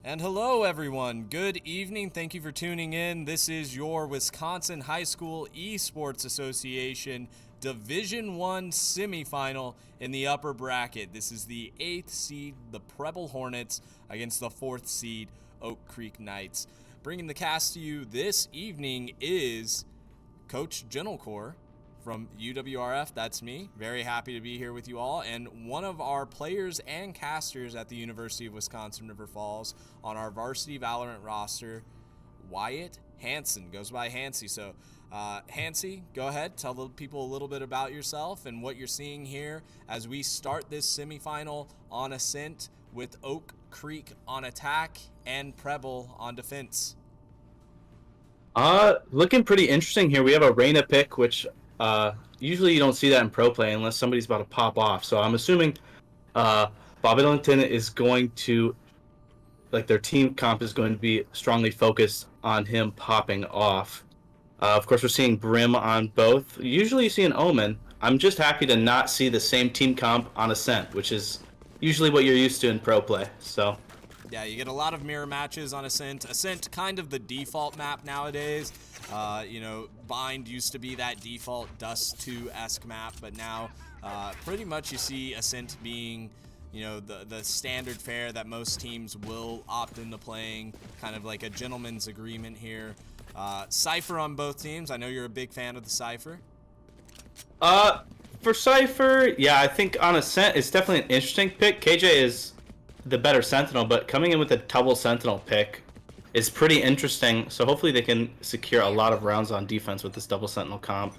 And hello, everyone. Good evening. Thank you for tuning in. This is your Wisconsin High School Esports Association Division 1 semifinal in the upper bracket. This is the 8th seed, the Preble Hornets, against the 4th seed, Oak Creek Knights. Bringing the cast to you this evening is Coach Gentilcore from UWRF. That's me. Very happy to be here with you all. And one of our players and casters at the University of Wisconsin River Falls on our varsity Valorant roster, Wyatt Hansen. Goes by Hansy. So, Hansy, go ahead. Tell the people a little bit about yourself and what you're seeing here as we start this semifinal on Ascent with Oak Creek on attack and Preble on defense. Looking pretty interesting here. We have a Reyna pick, which usually you don't see that in pro play unless somebody's about to pop off. So I'm assuming Bob Ellington is going to, like, their team comp is going to be strongly focused on him popping off. Of course, we're seeing Brim on both. Usually you see an Omen. I'm just happy to not see the same team comp on Ascent, which is usually what you're used to in pro play. So yeah, you get a lot of mirror matches on Ascent. Ascent, kind of the default map nowadays. Bind used to be that default Dust 2-esque map, but now pretty much you see Ascent being, the standard fare that most teams will opt into playing, kind of like a gentleman's agreement here. Cypher on both teams. I know you're a big fan of the Cypher. For Cypher, yeah, I think on Ascent it's definitely an interesting pick. KJ is the better Sentinel, but coming in with a double Sentinel pick is pretty interesting. So hopefully they can secure a lot of rounds on defense with this double Sentinel comp.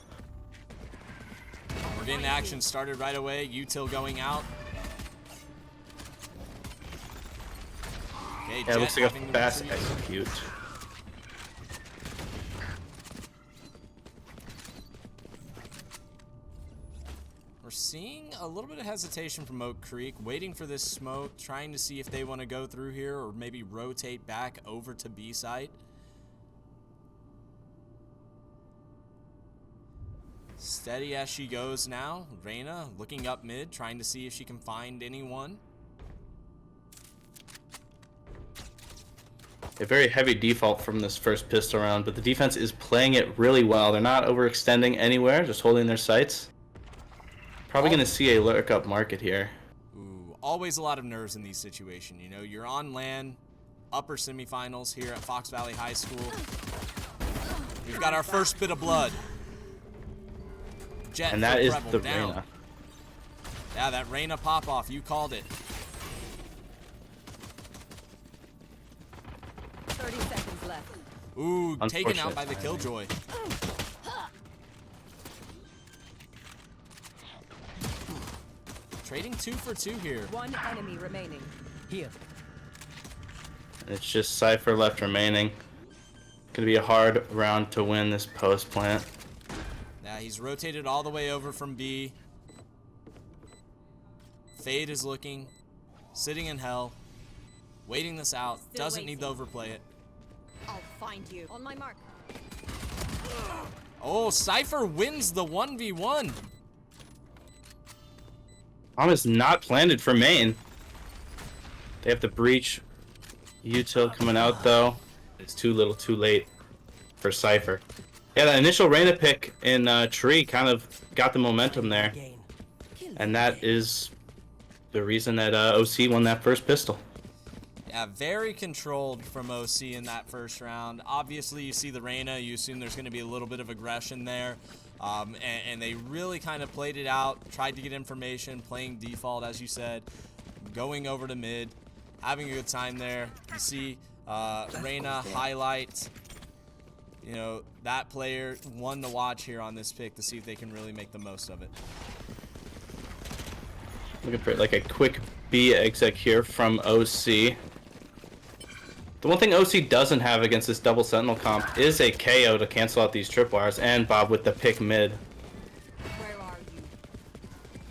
We're getting action started right away. Util going out. Okay, Yeah, it looks like a fast execute. We're seeing a little bit of hesitation from Oak Creek, waiting for this smoke, trying to see if they want to go through here or maybe rotate back over to B site. Steady as she goes now. Reyna looking up mid, trying to see if she can find anyone. A very heavy default from this first pistol round, but the defense is playing it really well. They're not overextending anywhere, just holding their sights. Probably going to see a lurk up market here. Ooh, always a lot of nerves in these situations. You're on LAN, upper semifinals here at Fox Valley High School. We've got our first bit of blood. Jet and that is Preble the down. Reyna. Yeah, that Reyna pop-off. You called it. 30 seconds left. Ooh, taken out by the Killjoy. Trading 2 for 2 here. One enemy remaining. Here. It's just Cypher left remaining. Gonna be a hard round to win this post plant. Yeah, he's rotated all the way over from B. Fade is looking, sitting in hell, waiting this out. Still Doesn't waiting. need to overplay it. I'll find you. On my mark. Oh, Cypher wins the 1v1. Bomb is not planted for main. They have to breach. Util coming out though. It's too little, too late for Cypher. Yeah, that initial Reyna pick in Tree kind of got the momentum there. And that is the reason that OC won that first pistol. Yeah, very controlled from OC in that first round. Obviously, you see the Reyna, you assume there's going to be a little bit of aggression there. And they really kind of played it out, tried to get information, playing default, as you said, going over to mid, having a good time there. You see Reyna highlight, that player, one to watch here on this pick to see if they can really make the most of it. Looking for like a quick B exec here from OC. The one thing OC doesn't have against this double Sentinel comp is a KO to cancel out these tripwires, and Bob with the pick mid. Where are you?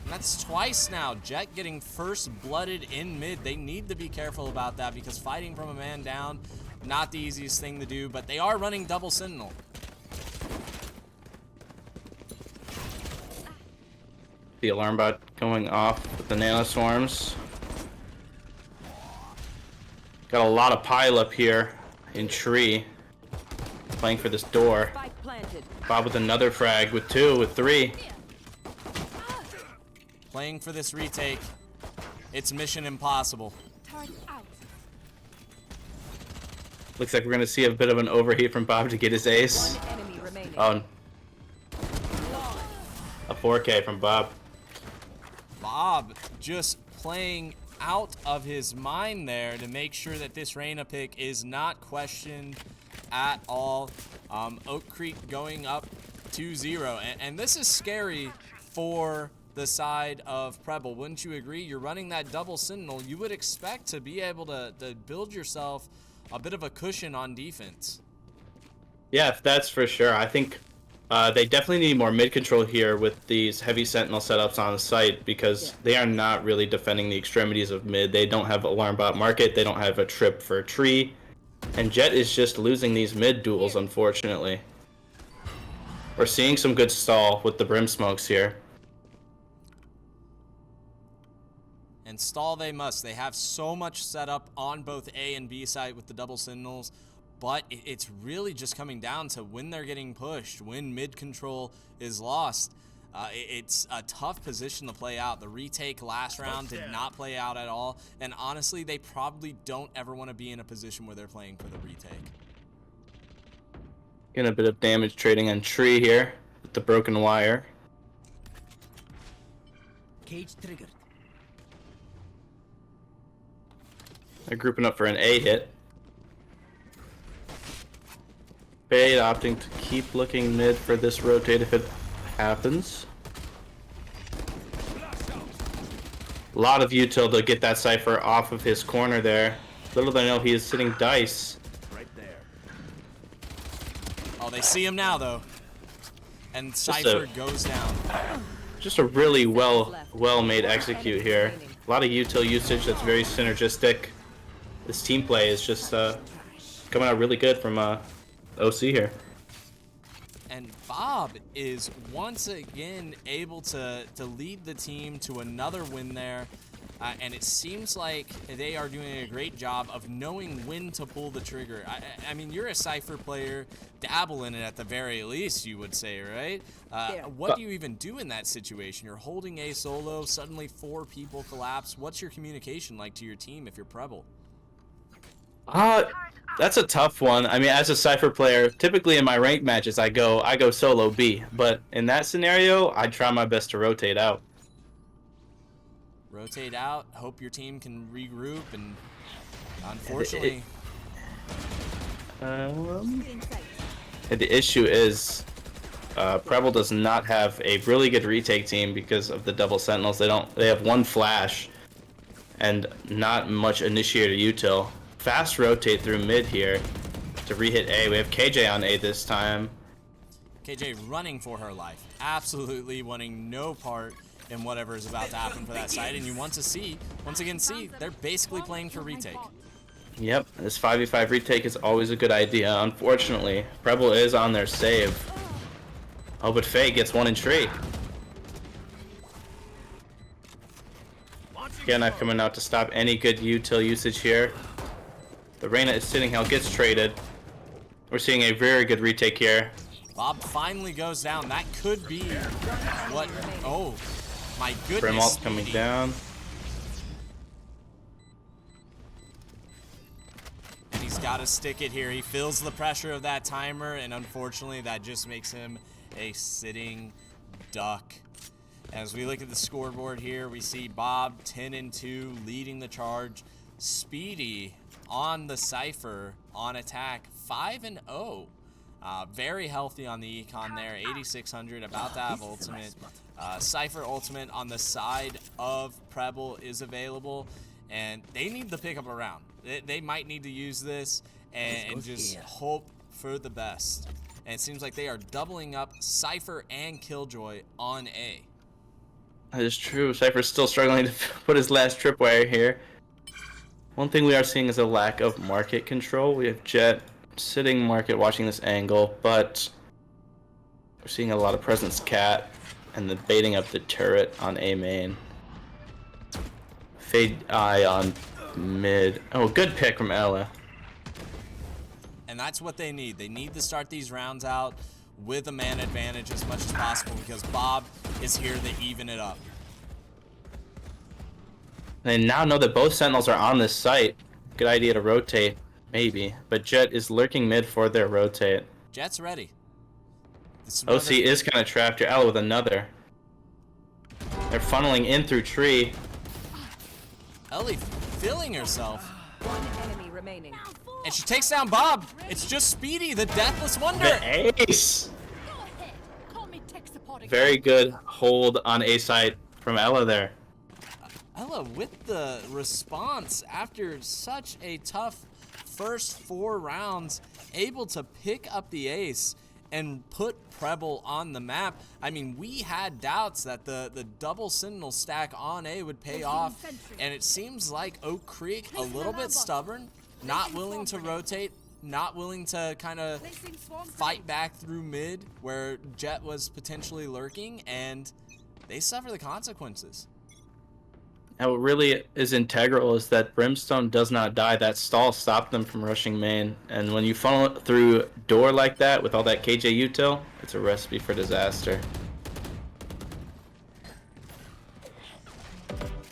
And that's twice now. Jet getting first blooded in mid. They need to be careful about that because fighting from a man down, not the easiest thing to do, but they are running double Sentinel. The alarm bot. going off with the nanoswarms. Got a lot of pile up here in tree. Playing for this door. Spike planted. Bob with another frag, with 2, with 3. Playing for this retake. It's mission impossible. Turret out. Looks like we're gonna see a bit of an overheat from Bob to get his ace. One enemy remaining. Oh, a 4K from Bob. Bob just playing out of his mind there to make sure that this Reyna pick is not questioned at all. Oak Creek going up 2-0, and this is scary for the side of Preble. Wouldn't you agree? You're running that double sentinel. You would expect to be able to build yourself a bit of a cushion on defense. Yeah, that's for sure. I think they definitely need more mid control here with these heavy sentinel setups on the site, because they are not really defending the extremities of mid. They don't have alarm bot market. They don't have a trip for tree. And Jet is just losing these mid duels, unfortunately. We're seeing some good stall with the brim smokes here. And stall they must. They have so much set up on both A and B side with the double sentinels, but it's really just coming down to when they're getting pushed, when mid control is lost. It's a tough position to play out. The retake last round did not play out at all, and honestly, they probably don't ever want to be in a position where they're playing for the retake. Getting a bit of damage trading on tree here with the broken wire. Cage triggered. They're grouping up for an A hit. Fade opting to keep looking mid for this rotate if it happens. A lot of util to get that Cypher off of his corner there. Little do they know he is sitting dice. Right there. Oh, they see him now, though. And Cypher goes down. Just a really well-made execute here. A lot of util usage that's very synergistic. This team play is just coming out really good from OC here. And Bob is once again able to lead the team to another win there. And it seems like they are doing a great job of knowing when to pull the trigger. I mean, you're a Cypher player, dabble in it at the very least, you would say, right? What do you even do in that situation? You're holding a solo, suddenly 4 people collapse. What's your communication like to your team if you're Preble? That's a tough one. I mean, as a Cypher player, typically in my ranked matches, I go solo B. But in that scenario, I try my best to rotate out. Rotate out, hope your team can regroup, and unfortunately... The issue is Preble does not have a really good retake team because of the double sentinels. They have 1 flash and not much initiator util. Fast rotate through mid here to re-hit A. We have KJ on A this time. KJ running for her life, absolutely wanting no part in whatever is about to happen for that side, and you want to see, once again, they're basically playing for retake. Yep, this 5v5 retake is always a good idea. Unfortunately, Preble is on their save. Oh, but Faye gets 1 in tree. Again, I'm coming out to stop any good util usage here. The Reyna is sitting how gets traded. We're seeing a very good retake here. Bob finally goes down. That could be what... Oh, my goodness. Brim ult coming down. And he's got to stick it here. He feels the pressure of that timer, and unfortunately, that just makes him a sitting duck. As we look at the scoreboard here, we see Bob 10-2 leading the charge. Speedy on the Cypher on attack 5-0. Very healthy on the econ there, 8600, about to have ultimate. Cypher ultimate on the side of Preble is available, and they need to pick up a round. They might need to use this and just hope for the best. And it seems like they are doubling up Cypher and Killjoy on A. That is true. Cypher's still struggling to put his last tripwire here. One thing we are seeing is a lack of market control. We have Jet sitting market watching this angle, but we're seeing a lot of presence cat and the baiting up the turret on A main. Fade eye on mid. Oh, good pick from Ella. And that's what they need. They need to start these rounds out with a man advantage as much as possible because Bob is here to even it up. They now know that both Sentinels are on this site. Good idea to rotate, maybe. But Jet is lurking mid for their rotate. Jet's ready. OC is kind of trapped here. Ella with another. They're funneling in through tree. Ellie feeling herself. One enemy remaining. And she takes down Bob. It's just Speedy, the Deathless Wonder. The ace! Very good hold on A site from Ella there. Ella with the response after such a tough first 4 rounds, able to pick up the ace and put Preble on the map. I mean, we had doubts that the double Sentinel stack on A would pay off, and it seems like Oak Creek a little bit stubborn, not willing to rotate, not willing to kind of fight back through mid where Jet was potentially lurking, and they suffer the consequences. And what really is integral is that Brimstone does not die. That stall stopped them from rushing main. And when you funnel it through door like that with all that KJ util, it's a recipe for disaster.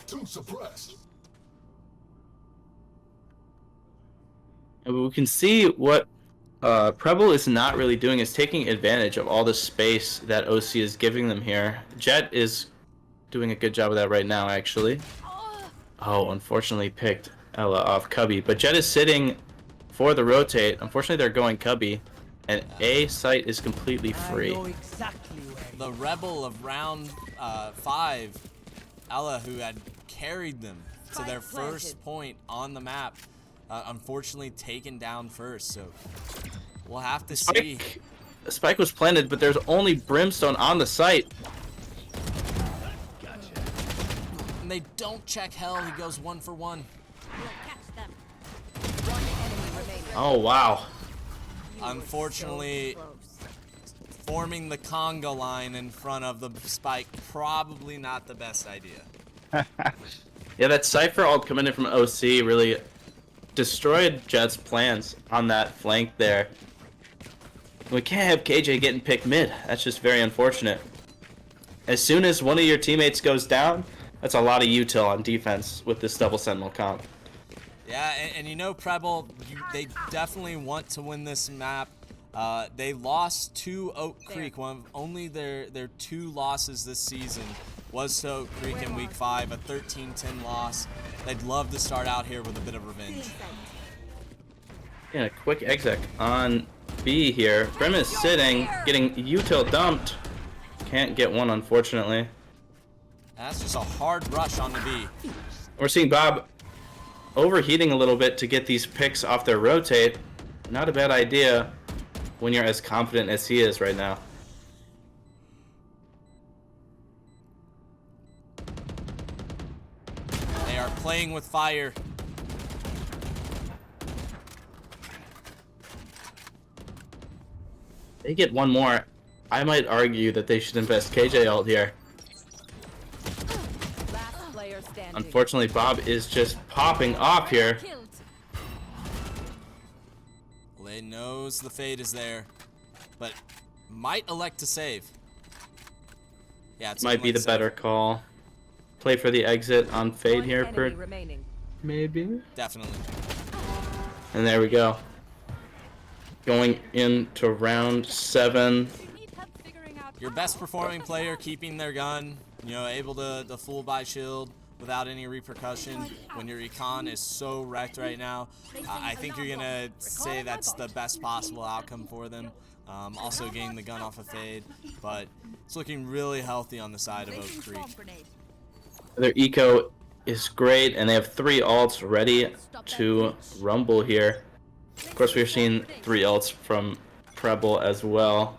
Too suppressed. And we can see what Preble is not really doing is taking advantage of all the space that OC is giving them here. Jet is doing a good job of that right now, actually. Oh, unfortunately picked Ella off Cubby. But Jet is sitting for the rotate. Unfortunately, they're going Cubby. And A site is completely free. I know exactly where The rebel of round 5, Ella, who had carried them to their first point on the map, unfortunately taken down first. So we'll have to see. Spike was planted, but there's only Brimstone on the site. And they don't check Hell. He goes 1 for 1. One enemy remaining. Oh, wow. Unfortunately, forming the conga line in front of the Spike, probably not the best idea. Yeah, that Cypher ult coming in from OC really destroyed Jet's plans on that flank there. We can't have KJ getting picked mid. That's just very unfortunate. As soon as one of your teammates goes down, that's a lot of util on defense with this double Sentinel comp. Yeah, and you know, Preble, they definitely want to win this map. They lost to Oak Creek. One of only their 2 losses this season was to Oak Creek in Week 5, a 13-10 loss. They'd love to start out here with a bit of revenge. Yeah, a quick exec on B here. Brim is sitting, getting util dumped. Can't get one, unfortunately. That's just a hard rush on the B. We're seeing Bob overheating a little bit to get these picks off their rotate. Not a bad idea when you're as confident as he is right now. They are playing with fire. They get one more. I might argue that they should invest KJ ult here. Last player standing. Unfortunately, Bob is just popping off here. Lay knows the fade is there, but might elect to save. Yeah, it's Might be the better call. Play for the exit on fade here, Enemy remaining. maybe. Definitely. And there we go. Going into round 7. Your best performing player keeping their gun, you know, able to full buy shield without any repercussion. When your econ is so wrecked right now, I think you're gonna say that's the best possible outcome for them. Also getting the gun off a fade, but it's looking really healthy on the side of Oak Creek. Their eco is great, and they have 3 ults ready to rumble here. Of course, we're seeing 3 ults from Preble as well.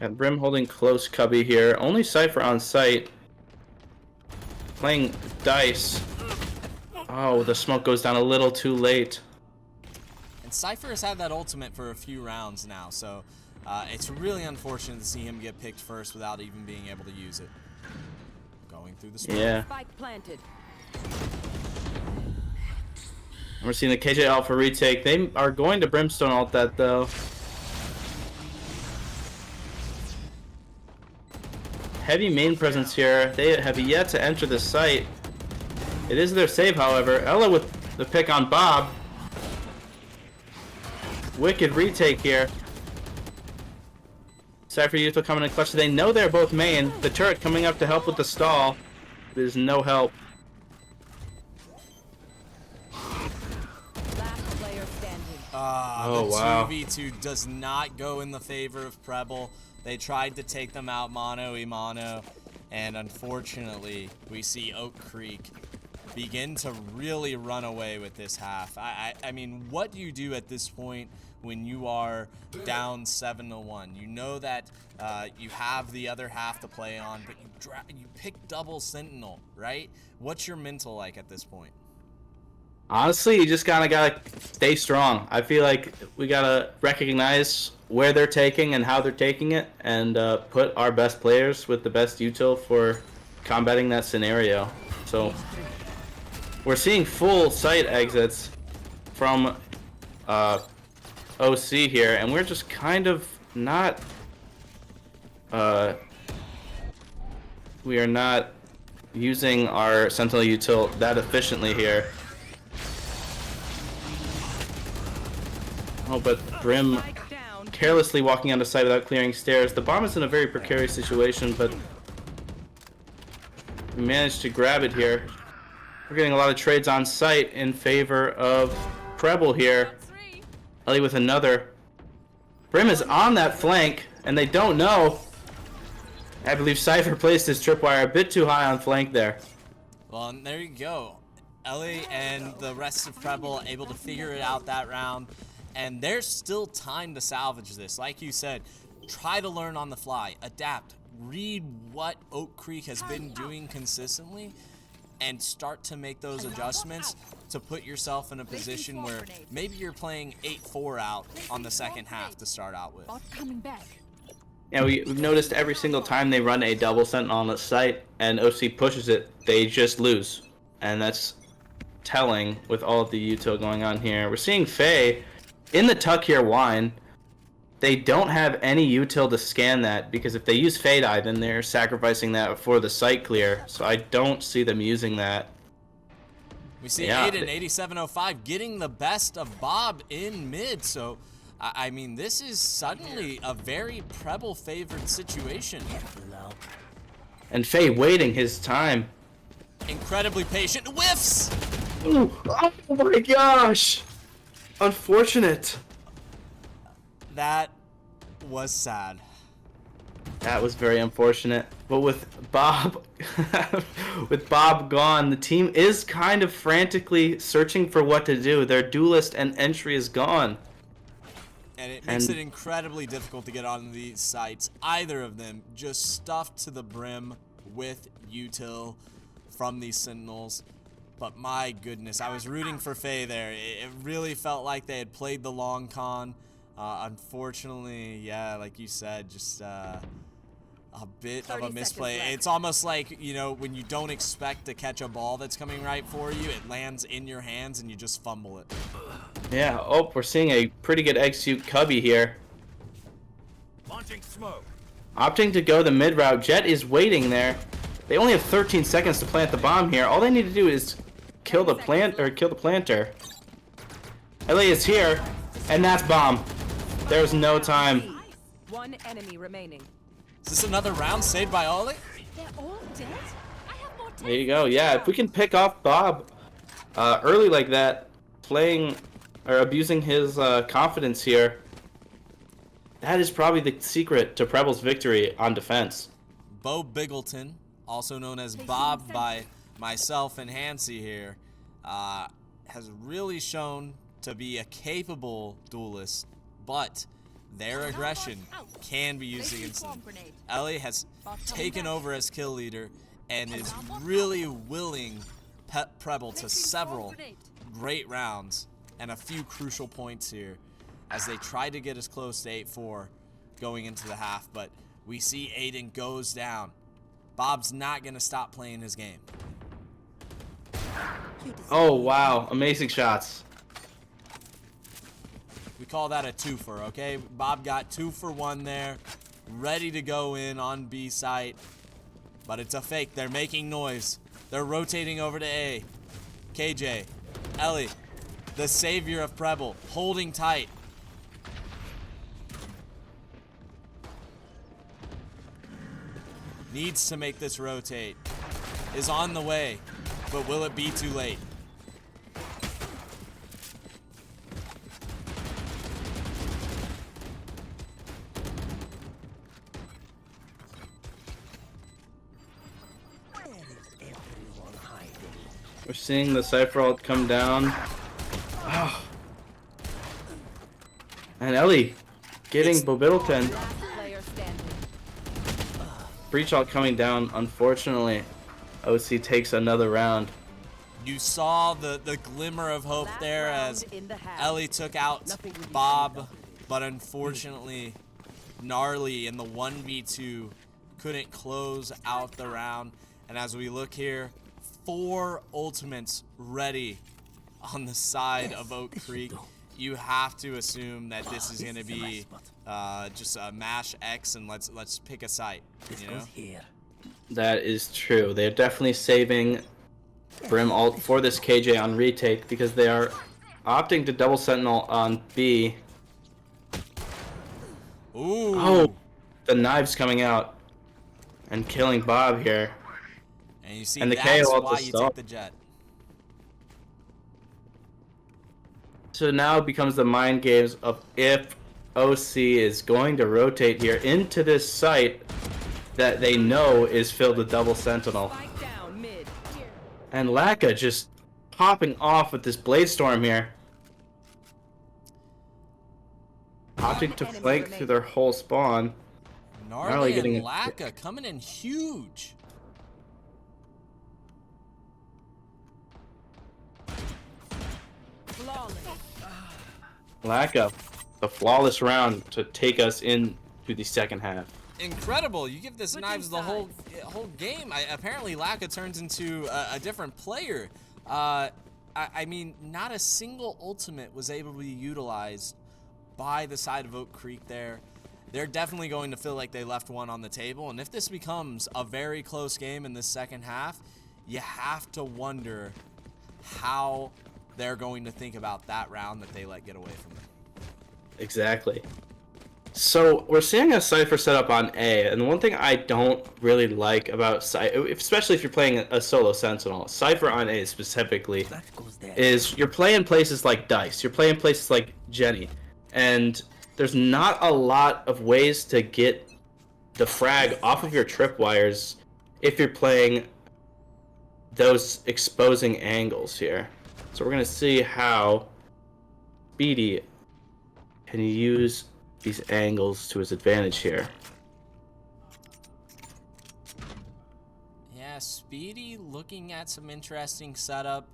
And Brim holding close Cubby here. Only Cypher on site. Playing dice. Oh, the smoke goes down a little too late. And Cypher has had that ultimate for a few rounds now, so it's really unfortunate to see him get picked first without even being able to use it. Going going through the storm. Yeah. Spike planted. We're seeing the KJ Alpha retake. They are going to Brimstone ult that though. Heavy main presence here. They have yet to enter the site. It is their save, however. Ella with the pick on Bob. Wicked retake here. Cypher Youth will come in and clutch. They know they're both main. The turret coming up to help with the stall. There's no help. Last player standing. Oh, the wow. 2v2 does not go in the favor of Preble. They tried to take them out mano-a-mano, and unfortunately, we see Oak Creek begin to really run away with this half. I mean, what do you do at this point when you are down 7-1? You know that you have the other half to play on, but you pick double Sentinel, right? What's your mental like at this point? Honestly, you just kind of gotta stay strong. I feel like we gotta recognize where they're taking and how they're taking it, and put our best players with the best util for combating that scenario. So we're seeing full site exits from OC here, and we're just kind of not. We are not using our Sentinel util that efficiently here. Oh, but Brim carelessly walking onto site without clearing stairs. The bomb is in a very precarious situation, but we managed to grab it here. We're getting a lot of trades on site in favor of Preble here. Ellie with another. Brim is on that flank, and they don't know. I believe Cypher placed his tripwire a bit too high on flank there. Well, and there you go. Ellie and the rest of Preble able to figure it out that round. And there's still time to salvage this. Like you said, try to learn on the fly, adapt, read what Oak Creek has been doing consistently, and start to make those adjustments to put yourself in a position where maybe you're playing 8-4 out on the second half to start out with. Coming back. Yeah, we've noticed every single time they run a double Sentinel on the site and OC pushes it, they just lose. And that's telling with all of the util going on here. We're seeing Faye in the tuck here wine. They don't have any util to scan that, because if they use Fade Eye, then they're sacrificing that for the site clear. So I don't see them using that. We see Aiden, 8705, getting the best of Bob in mid. So, I mean, this is suddenly a very Preble-favored situation. And Faye waiting his time. Incredibly patient. Whiffs! Ooh, oh my gosh! Unfortunate. That was sad. That was very unfortunate. But with Bob with Bob gone, the team is kind of frantically searching for what to do. Their duelist and entry is gone. And it makes it incredibly difficult to get on these sites. Either of them just stuffed to the brim with util from these Sentinels. But my goodness, I was rooting for Faye there. It really felt like they had played the long con. Unfortunately, yeah, like you said, just a bit of a misplay. It's almost like, you know, when you don't expect to catch a ball that's coming right for you, it lands in your hands and you just fumble it. Yeah, oh, we're seeing a pretty good execute Cubby here. Launching smoke. Opting to go the mid route. Jet is waiting there. They only have 13 seconds to plant the bomb here. All they need to do is kill the planter. LA is here, and that's bomb. There's no time. One enemy remaining. Is this another round saved by Ollie? They're all dead? I have more There you go. Yeah, if we can pick off Bob early like that, playing or abusing his confidence here, that is probably the secret to Preble's victory on defense. Bo Biggleton, also known as Bob by myself and Hansi here, has really shown to be a capable duelist, but their aggression can be used against them. Ellie has taken over as kill leader and is really willing Preble to several great rounds and a few crucial points here as they try to get as close to 8-4 going into the half, but we see Aiden goes down. Bob's not going to stop playing his game. Oh, wow. Amazing shots. We call that a twofer, okay? Bob got 2 for 1 there. Ready to go in on B site. But it's a fake. They're making noise. They're rotating over to A. KJ. Ellie. The savior of Preble. Holding tight. Needs to make this rotate. Is on the way. But will it be too late? We're seeing the Cypher ult come down. Oh. And Ellie getting Bobiddleton. Last player standing. Breach ult coming down. Unfortunately, OC takes another round. You saw the glimmer of hope Last there round as in the half. Ellie took out Bob, but unfortunately, Gnarly in the 1v2 couldn't close out the round. And as we look here, 4 ultimates ready on the side of Oak Creek. You have to assume that this is going to be just a mash X and let's pick a site. You know? That is true. They're definitely saving Brim ult for this KJ on retake because they are opting to double sentinel on B. Ooh. Oh, the knives coming out and killing Bob here. And you see, And the that's KO why to you stop. take the jet. So now it becomes the mind games of if OC is going to rotate here into this site that they know is filled with double sentinel. Spike down mid. And Laka just popping off with this Blade Storm here. Opting to enemy flank remaining. through their whole spawn. Gnarly getting and a- Laka coming in huge. Flawless. Laka, a flawless round to take us into the second half. Incredible! You give this Switching knives the whole sides. game. Apparently, Laka turns into a different player. I mean, not a single ultimate was able to be utilized by the side of Oak Creek there. They're definitely going to feel like they left one on the table. And if this becomes a very close game in the second half, you have to wonder how they're going to think about that round that they let get away from them. Exactly. So we're seeing a Cypher set up on A, and the one thing I don't really like about especially if you're playing a solo Sentinel, Cypher on A specifically, is you're playing places like Dice, you're playing places like Jenny, and there's not a lot of ways to get the frag off of your tripwires if you're playing those exposing angles here. So we're going to see how Speedy can use these angles to his advantage here. Yeah, Speedy looking at some interesting setup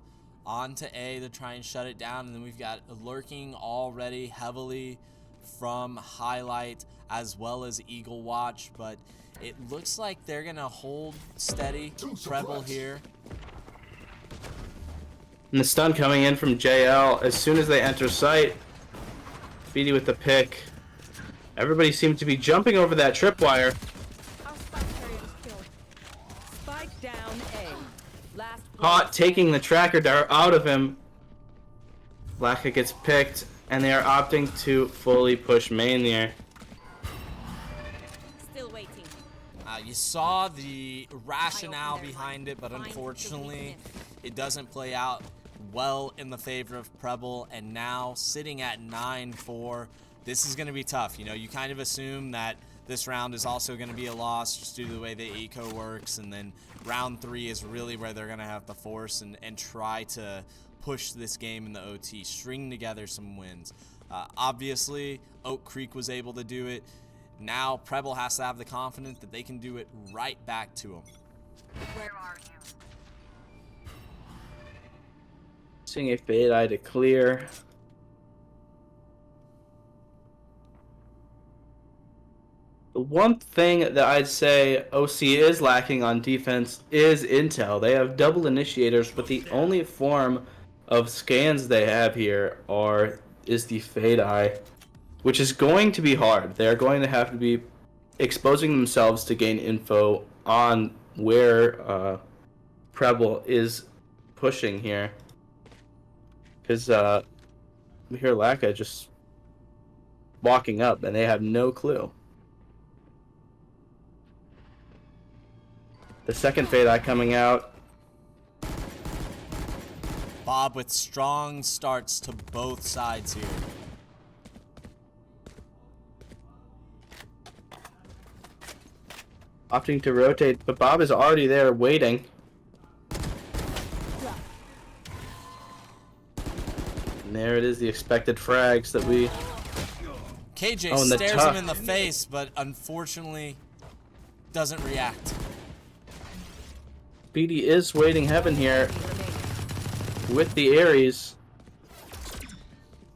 onto A to try and shut it down. And then we've got lurking already heavily from Highlight as well as Eagle Watch. But it looks like they're going to hold steady. Preble here. And the stun coming in from JL as soon as they enter site. Speedy with the pick. Everybody seemed to be jumping over that tripwire. Our spike carrier is killed. Spike down A. Last Caught taking the tracker dart out of him. Laka gets picked, and they are opting to fully push main there. Still waiting. You saw the rationale behind it, but unfortunately, it doesn't play out well in the favor of Preble. And now sitting at 9-4, this is going to be tough. You know, you kind of assume that this round is also going to be a loss just due to the way the eco works, and then round 3 is really where they're going to have to force and try to push this game in the OT, string together some wins. Obviously, Oak Creek was able to do it. Now Preble has to have the confidence that they can do it right back to them. Where are you? Seeing a fade eye to clear. The one thing that I'd say OC is lacking on defense is intel. They have double initiators, but the only form of scans they have here is the Fade Eye, which is going to be hard. They're going to have to be exposing themselves to gain info on where Preble is pushing here. Because we hear Laka just walking up, and they have no clue. The second Fade Eye coming out. Bob with strong starts to both sides here. Opting to rotate, but Bob is already there waiting. And there it is, the expected frags that we... KJ Oh, and the stares him tuck. in the face, but unfortunately doesn't react. Speedy is waiting heaven here with the Ares.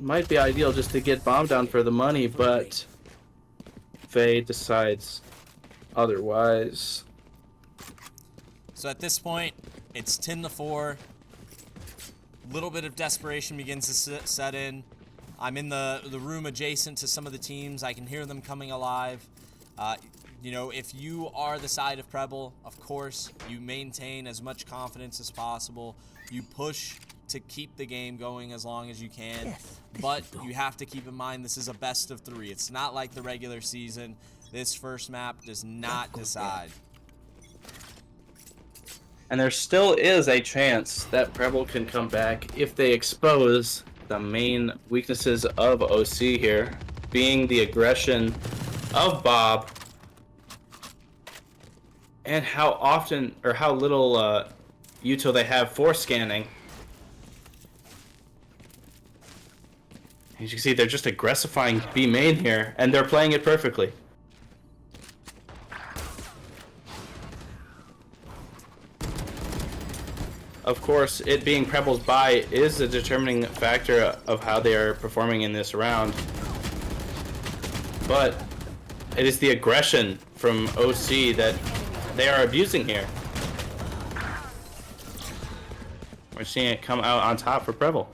Might be ideal just to get bomb down for the money, but Faye decides otherwise. So at this point, it's 10-4. Little bit of desperation begins to set in. I'm in the room adjacent to some of the teams. I can hear them coming alive. You know, if you are the side of Preble, of course, you maintain as much confidence as possible. You push to keep the game going as long as you can. But you have to keep in mind this is a best of 3. It's not like the regular season. This first map does not decide. And there still is a chance that Preble can come back if they expose the main weaknesses of OC here, being the aggression of Bob and how often or how little util they have for scanning. As you can see, they're just aggressifying B main here, and they're playing it perfectly. Of course, it being Preble's buy is a determining factor of how they are performing in this round. But it is the aggression from OC that they are abusing here. We're seeing it come out on top for Preble.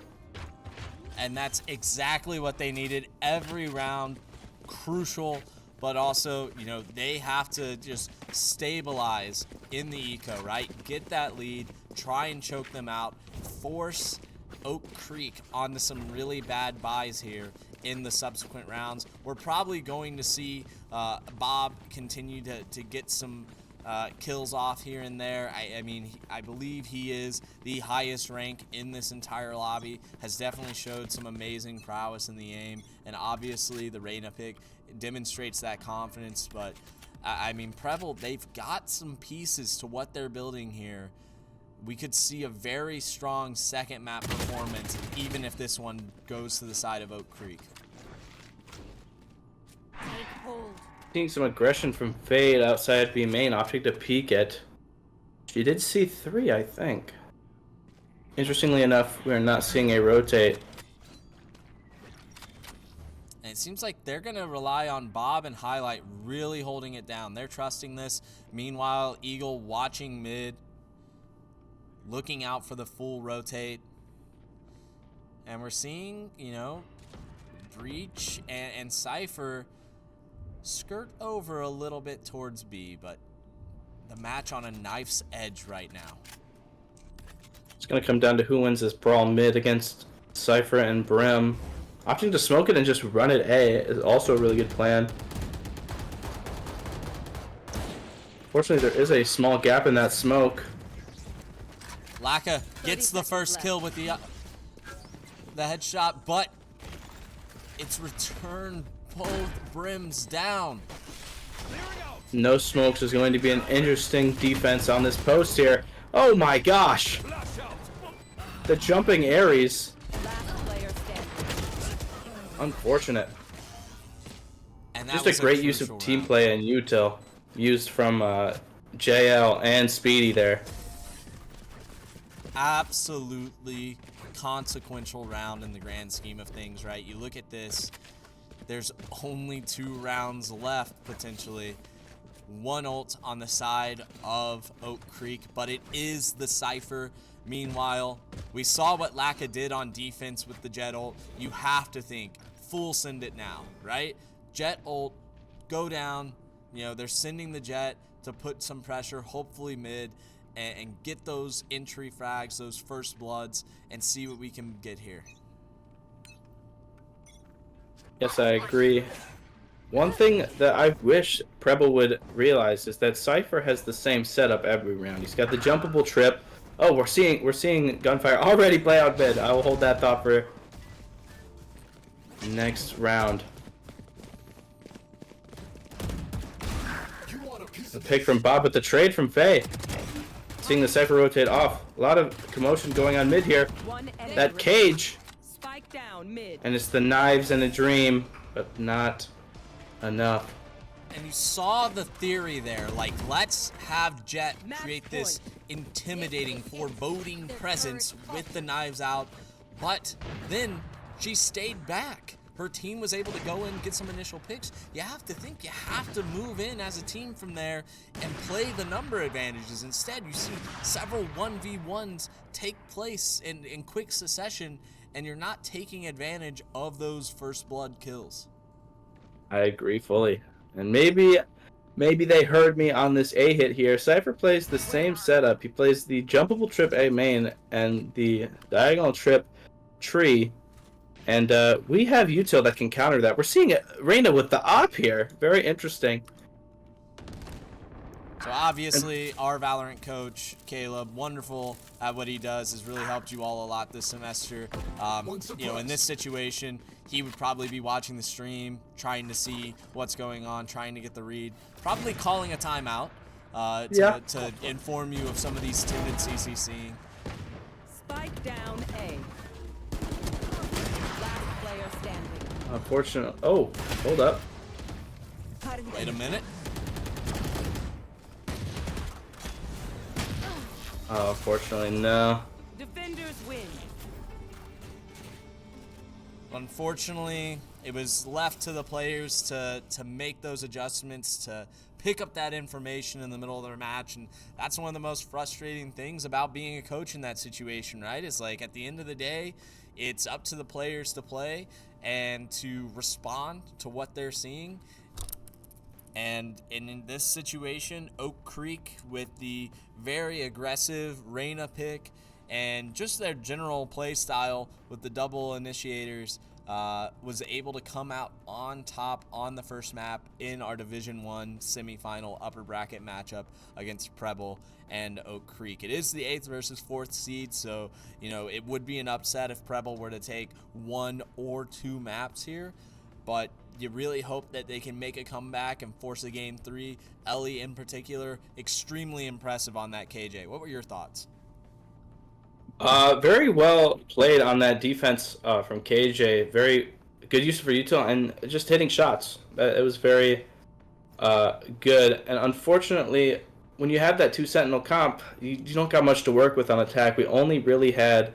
And that's exactly what they needed every round. Crucial, but also, you know, they have to just stabilize in the eco, right? Get that lead, try and choke them out, force Oak Creek onto some really bad buys here in the subsequent rounds. We're probably going to see Bob continue to get some kills off here and there. I mean, I believe he is the highest rank in this entire lobby, has definitely showed some amazing prowess in the aim, and obviously the Reyna pick demonstrates that confidence. But I mean, Preble, they've got some pieces to what they're building here. We could see a very strong second map performance, even if this one goes to the side of Oak Creek. Take hold. Seeing some aggression from Fade outside B main, opting to peek it. She did see 3, I think. Interestingly enough, we're not seeing a rotate. And it seems like they're going to rely on Bob and Highlight really holding it down. They're trusting this. Meanwhile, Eagle watching mid, looking out for the full rotate. And we're seeing, you know, Breach and Cypher skirt over a little bit towards B, but the match on a knife's edge right now. It's going to come down to who wins this brawl mid against Cypher and Brim. Opting to smoke it and just run it A is also a really good plan. Fortunately, there is a small gap in that smoke. Laka gets the first kill with the headshot, but it's returned both Brims down. No smokes is going to be an interesting defense on this post here. Oh my gosh! The jumping Ares. Last player standing. Unfortunate. And that Just was a great use of crucial team round. play and util used from JL and Speedy there. Absolutely consequential round in the grand scheme of things, right? You look at this, There's only 2 rounds left, potentially. 1 ult on the side of Oak Creek, but it is the Cypher. Meanwhile, we saw what Laka did on defense with the Jet ult. You have to think, full send it now, right? Jet ult, go down. You know, they're sending the Jet to put some pressure, hopefully mid, and get those entry frags, those first bloods, and see what we can get here. Yes, I agree. One thing that I wish Preble would realize is that Cypher has the same setup every round. He's got the jumpable trip. Oh, we're seeing gunfire already play out mid. I will hold that thought for next round. The pick from Bob, but the trade from Faye. Seeing the Cypher rotate off. A lot of commotion going on mid here. That cage. Spike down mid. And it's the knives and a dream, but not enough. And you saw the theory there, like, let's have Jet create this intimidating, foreboding presence with the knives out, but then she stayed back. Her team was able to go in and get some initial picks. You have to think, you have to move in as a team from there and play the number advantages. Instead, you see several 1v1s take place in quick succession, and you're not taking advantage of those first blood kills. I agree fully. And maybe they heard me on this A hit here. Cypher plays the same setup. He plays the jumpable trip A main and the diagonal trip tree. And we have Util that can counter that. We're seeing Reyna with the op here. Very interesting. So obviously, our Valorant coach, Caleb, wonderful at what he does, has really helped you all a lot this semester. You know, in this situation, he would probably be watching the stream, trying to see what's going on, trying to get the read, probably calling a timeout to inform you of some of these tendencies he's seeing. Spike down A. Last player standing. Unfortunately. Oh, hold up. Wait a minute. Oh, unfortunately, no. Defenders win. Unfortunately, it was left to the players to make those adjustments, to pick up that information in the middle of their match, and that's one of the most frustrating things about being a coach in that situation, right? It's like, at the end of the day, it's up to the players to play and to respond to what they're seeing. And in this situation, Oak Creek, with the very aggressive Reyna pick and just their general play style with the double initiators, was able to come out on top on the first map in our Division 1 semifinal upper bracket matchup against Preble and Oak Creek. It is the 8th versus 4th seed, so you know it would be an upset if Preble were to take 1 or 2 maps here, but you really hope that they can make a comeback and force a game 3. Ellie in particular, extremely impressive on that KJ. What were your thoughts? Very well played on that defense from KJ. Very good use for Util and just hitting shots. It was very good. And unfortunately, when you have that 2 Sentinel comp, you don't got much to work with on attack. We only really had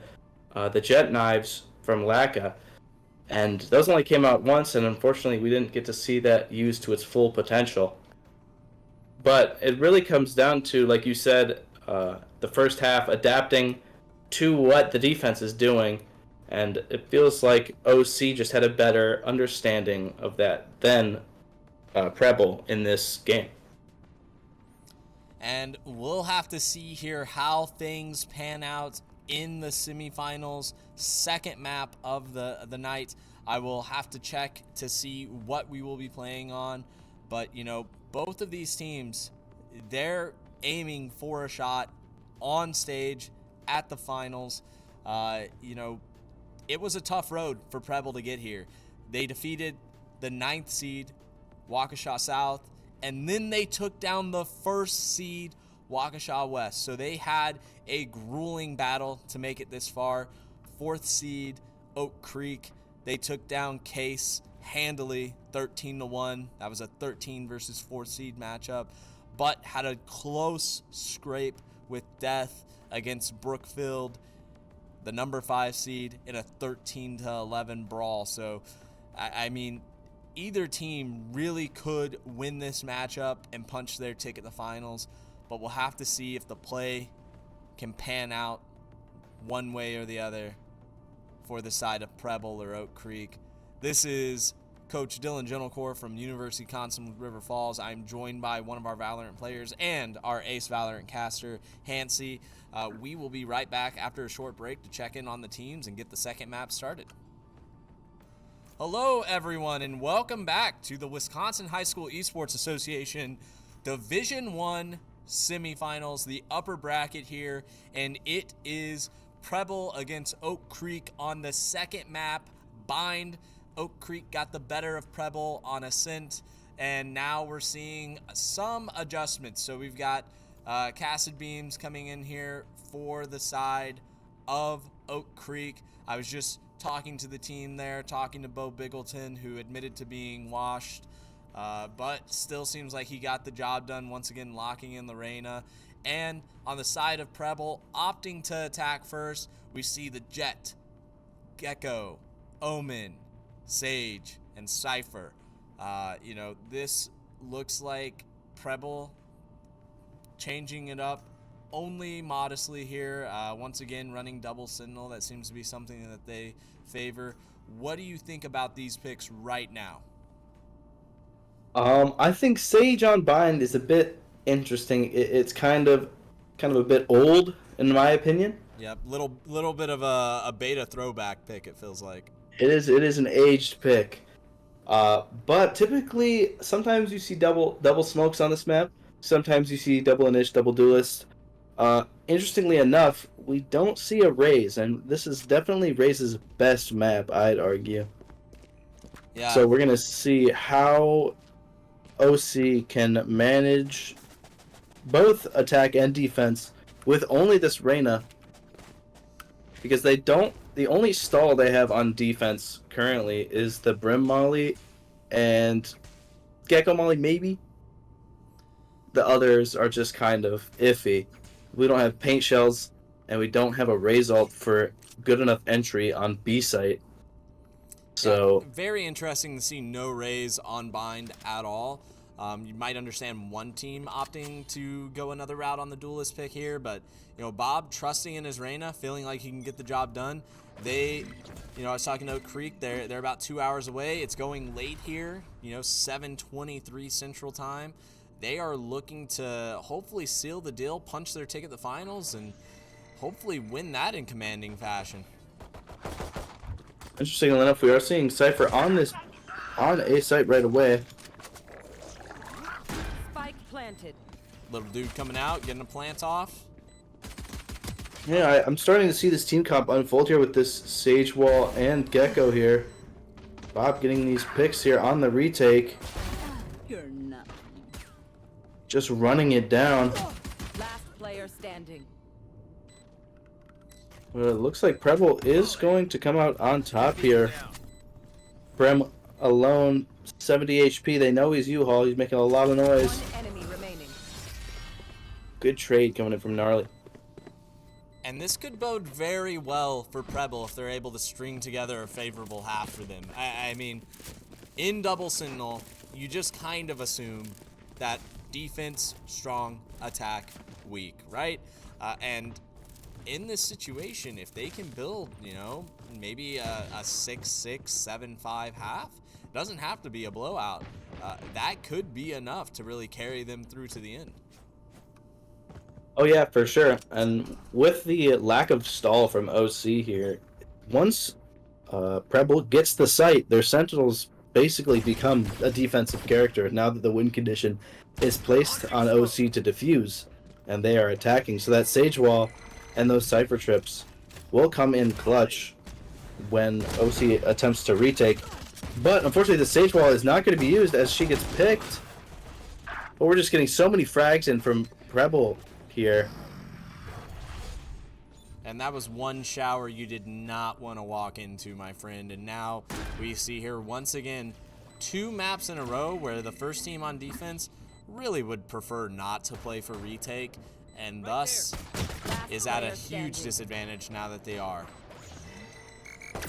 the jet knives from Laka. And those only came out once, and unfortunately we didn't get to see that used to its full potential. But it really comes down to, like you said, the first half adapting to what the defense is doing, and it feels like OC just had a better understanding of that than Preble in this game. And we'll have to see here how things pan out in the semifinals, second map of the night. I will have to check to see what we will be playing on, but you know, both of these teams, they're aiming for a shot on stage at the finals. You know, it was a tough road for Preble to get here. They defeated the 9th seed, Waukesha South, and then they took down the 1st seed, Waukesha West. So they had a grueling battle to make it this far. 4th seed, Oak Creek, they took down Case handily, 13-1. That was a 13 versus 4th seed matchup, but had a close scrape with death against Brookfield, the number 5 seed, in a 13-11 brawl. So, I mean, either team really could win this matchup and punch their ticket to finals, but we'll have to see if the play can pan out one way or the other for the side of Preble or Oak Creek. This is Coach Dylan Gentlecore from University of Wisconsin River Falls. I'm joined by one of our Valorant players and our ace Valorant caster, Hansy. We will be right back after a short break to check in on the teams and get the second map started. Hello, everyone, and welcome back to the Wisconsin High School Esports Association Division I semifinals, the upper bracket here, and it is Preble against Oak Creek on the second map, Bind. Oak Creek got the better of Preble on Ascent, and now we're seeing some adjustments. So we've got Cassid Beams coming in here for the side of Oak Creek. I was just talking to the team there, talking to Bo Biggleton, who admitted to being washed, but still seems like he got the job done, once again locking in Lorena. And on the side of Preble, opting to attack first, we see the Jet, Gecko, Omen, Sage, and Cypher. This looks like Preble changing it up only modestly here. Once again, running double Sentinel. That seems to be something that they favor. What do you think about these picks right now? I think Sage on Bind is a bit interesting. It's kind of a bit old, in my opinion. Yep, little bit of a beta throwback pick, it feels like. It is an aged pick. But typically, sometimes you see double smokes on this map. Sometimes you see double init, double duelist. Interestingly enough, we don't see a Raze, and this is definitely Raze's best map, I'd argue. Yeah. So we're gonna see how OC can manage both attack and defense with only this Reyna, because they don't. The only stall they have on defense currently is the Brim Molly and Gecko Molly, maybe. The others are just kind of iffy. We don't have paint shells, and we don't have a Raze ult for good enough entry on B site. So yeah, very interesting to see no Raze on Bind at all. You might understand one team opting to go another route on the duelist pick here, but Bob trusting in his Reyna, feeling like he can get the job done. I was talking to Oak Creek. They're about 2 hours away. It's going late here. 7:23 Central Time. They are looking to hopefully seal the deal, punch their ticket to the finals, and hopefully win that in commanding fashion. Interestingly enough, we are seeing Cypher on A site right away. Spike planted. Little dude coming out, getting a plant off. Yeah, I'm starting to see this team comp unfold here with this Sage Wall and Gecko here. Bob getting these picks here on the retake. You're not. Just running it down. Last player standing. Well, it looks like Preble is going to come out on top here. Brim alone, 70 HP. They know he's U-Haul. He's making a lot of noise. One enemy remaining. Good trade coming in from Gnarly. And this could bode very well for Preble if they're able to string together a favorable half for them. I mean, in double Sentinel, you just kind of assume that defense strong, attack weak, right? And in this situation, if they can build, maybe a 6-6, 7-5 half, it doesn't have to be a blowout. That could be enough to really carry them through to the end. Oh yeah, for sure. And with the lack of stall from OC here, once Preble gets the site, their Sentinels basically become a defensive character now that the win condition is placed on OC to defuse, and they are attacking. So that Sage Wall and those Cypher trips will come in clutch when OC attempts to retake. But unfortunately, the Sage Wall is not going to be used as she gets picked. But we're just getting so many frags in from Preble here. And that was one shower you did not want to walk into, my friend. And now we see here once again 2 maps in a row where the first team on defense really would prefer not to play for retake, and thus is at a huge disadvantage now that they are.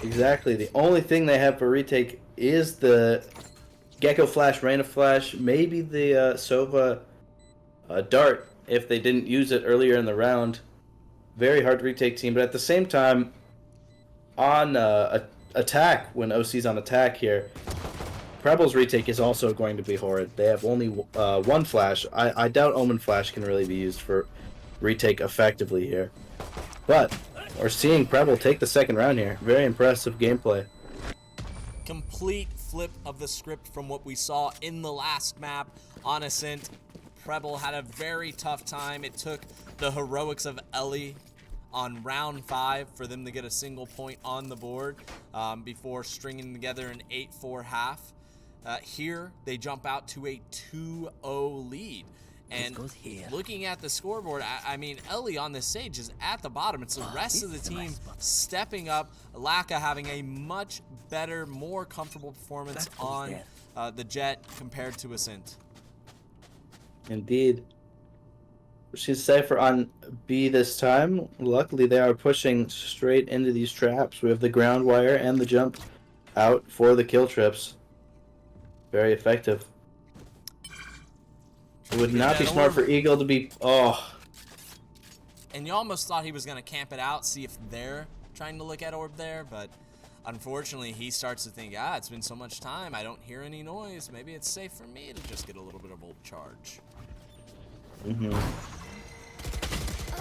Exactly. The only thing they have for retake is the Gecko Flash, Raina Flash, maybe the Sova Dart if they didn't use it earlier in the round. Very hard to retake team, but at the same time, on attack, when OC's on attack here, Preble's retake is also going to be horrid. They have only one flash. I doubt Omen Flash can really be used for retake effectively here. But we're seeing Preble take the second round here. Very impressive gameplay. Complete flip of the script from what we saw in the last map on Ascent. Preble had a very tough time. It took the heroics of Ellie on round 5 for them to get a single point on the board before stringing together an 8-4 half. Here, they jump out to a 2-0 lead. And looking at the scoreboard, I mean, Ellie on this stage is at the bottom. It's the rest of the team stepping up. Laka having a much better, more comfortable performance on the Jet compared to Ascent. Indeed. She's Cypher on B this time. Luckily, they are pushing straight into these traps. We have the ground wire and the jump out for the kill trips. Very effective. It would not be smart for Eagle to be... Oh. And you almost thought he was going to camp it out, see if they're trying to look at orb there, but unfortunately he starts to think, it's been so much time, I don't hear any noise. Maybe it's safe for me to just get a little bit of ult charge.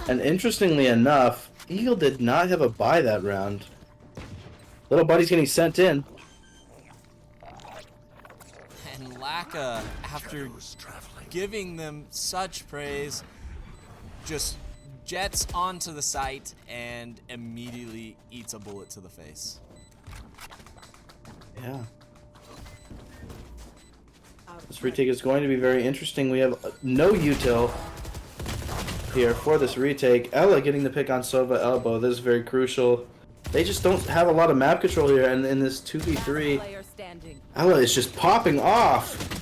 And interestingly enough, Eagle did not have a buy that round. Little buddy's getting sent in. And Laka, after giving them such praise, just jets onto the site and immediately eats a bullet to the face. Yeah. This retake is going to be very interesting. We have no util here for this retake. Ella getting the pick on Sova elbow. This is very crucial. They just don't have a lot of map control here, and in this 2v3, Ella is just popping off.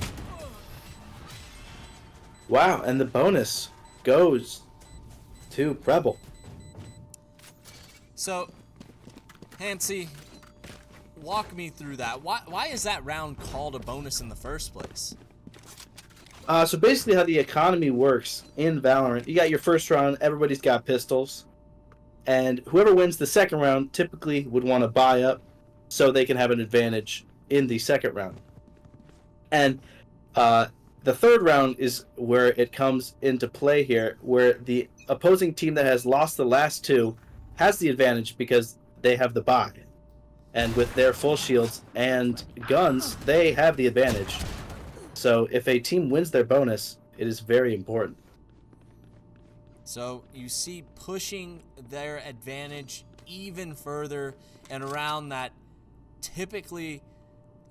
Wow, and the bonus goes to Preble. So, Hansi, walk me through that. Why is that round called a bonus in the first place? So basically how the economy works in Valorant, you got your first round, everybody's got pistols, and whoever wins the second round typically would want to buy up so they can have an advantage in the second round. And the third round is where it comes into play here, where the opposing team that has lost the last two has the advantage because they have the buy. And with their full shields and guns, they have the advantage. So if a team wins their bonus, it is very important. So you see pushing their advantage even further and around that typically,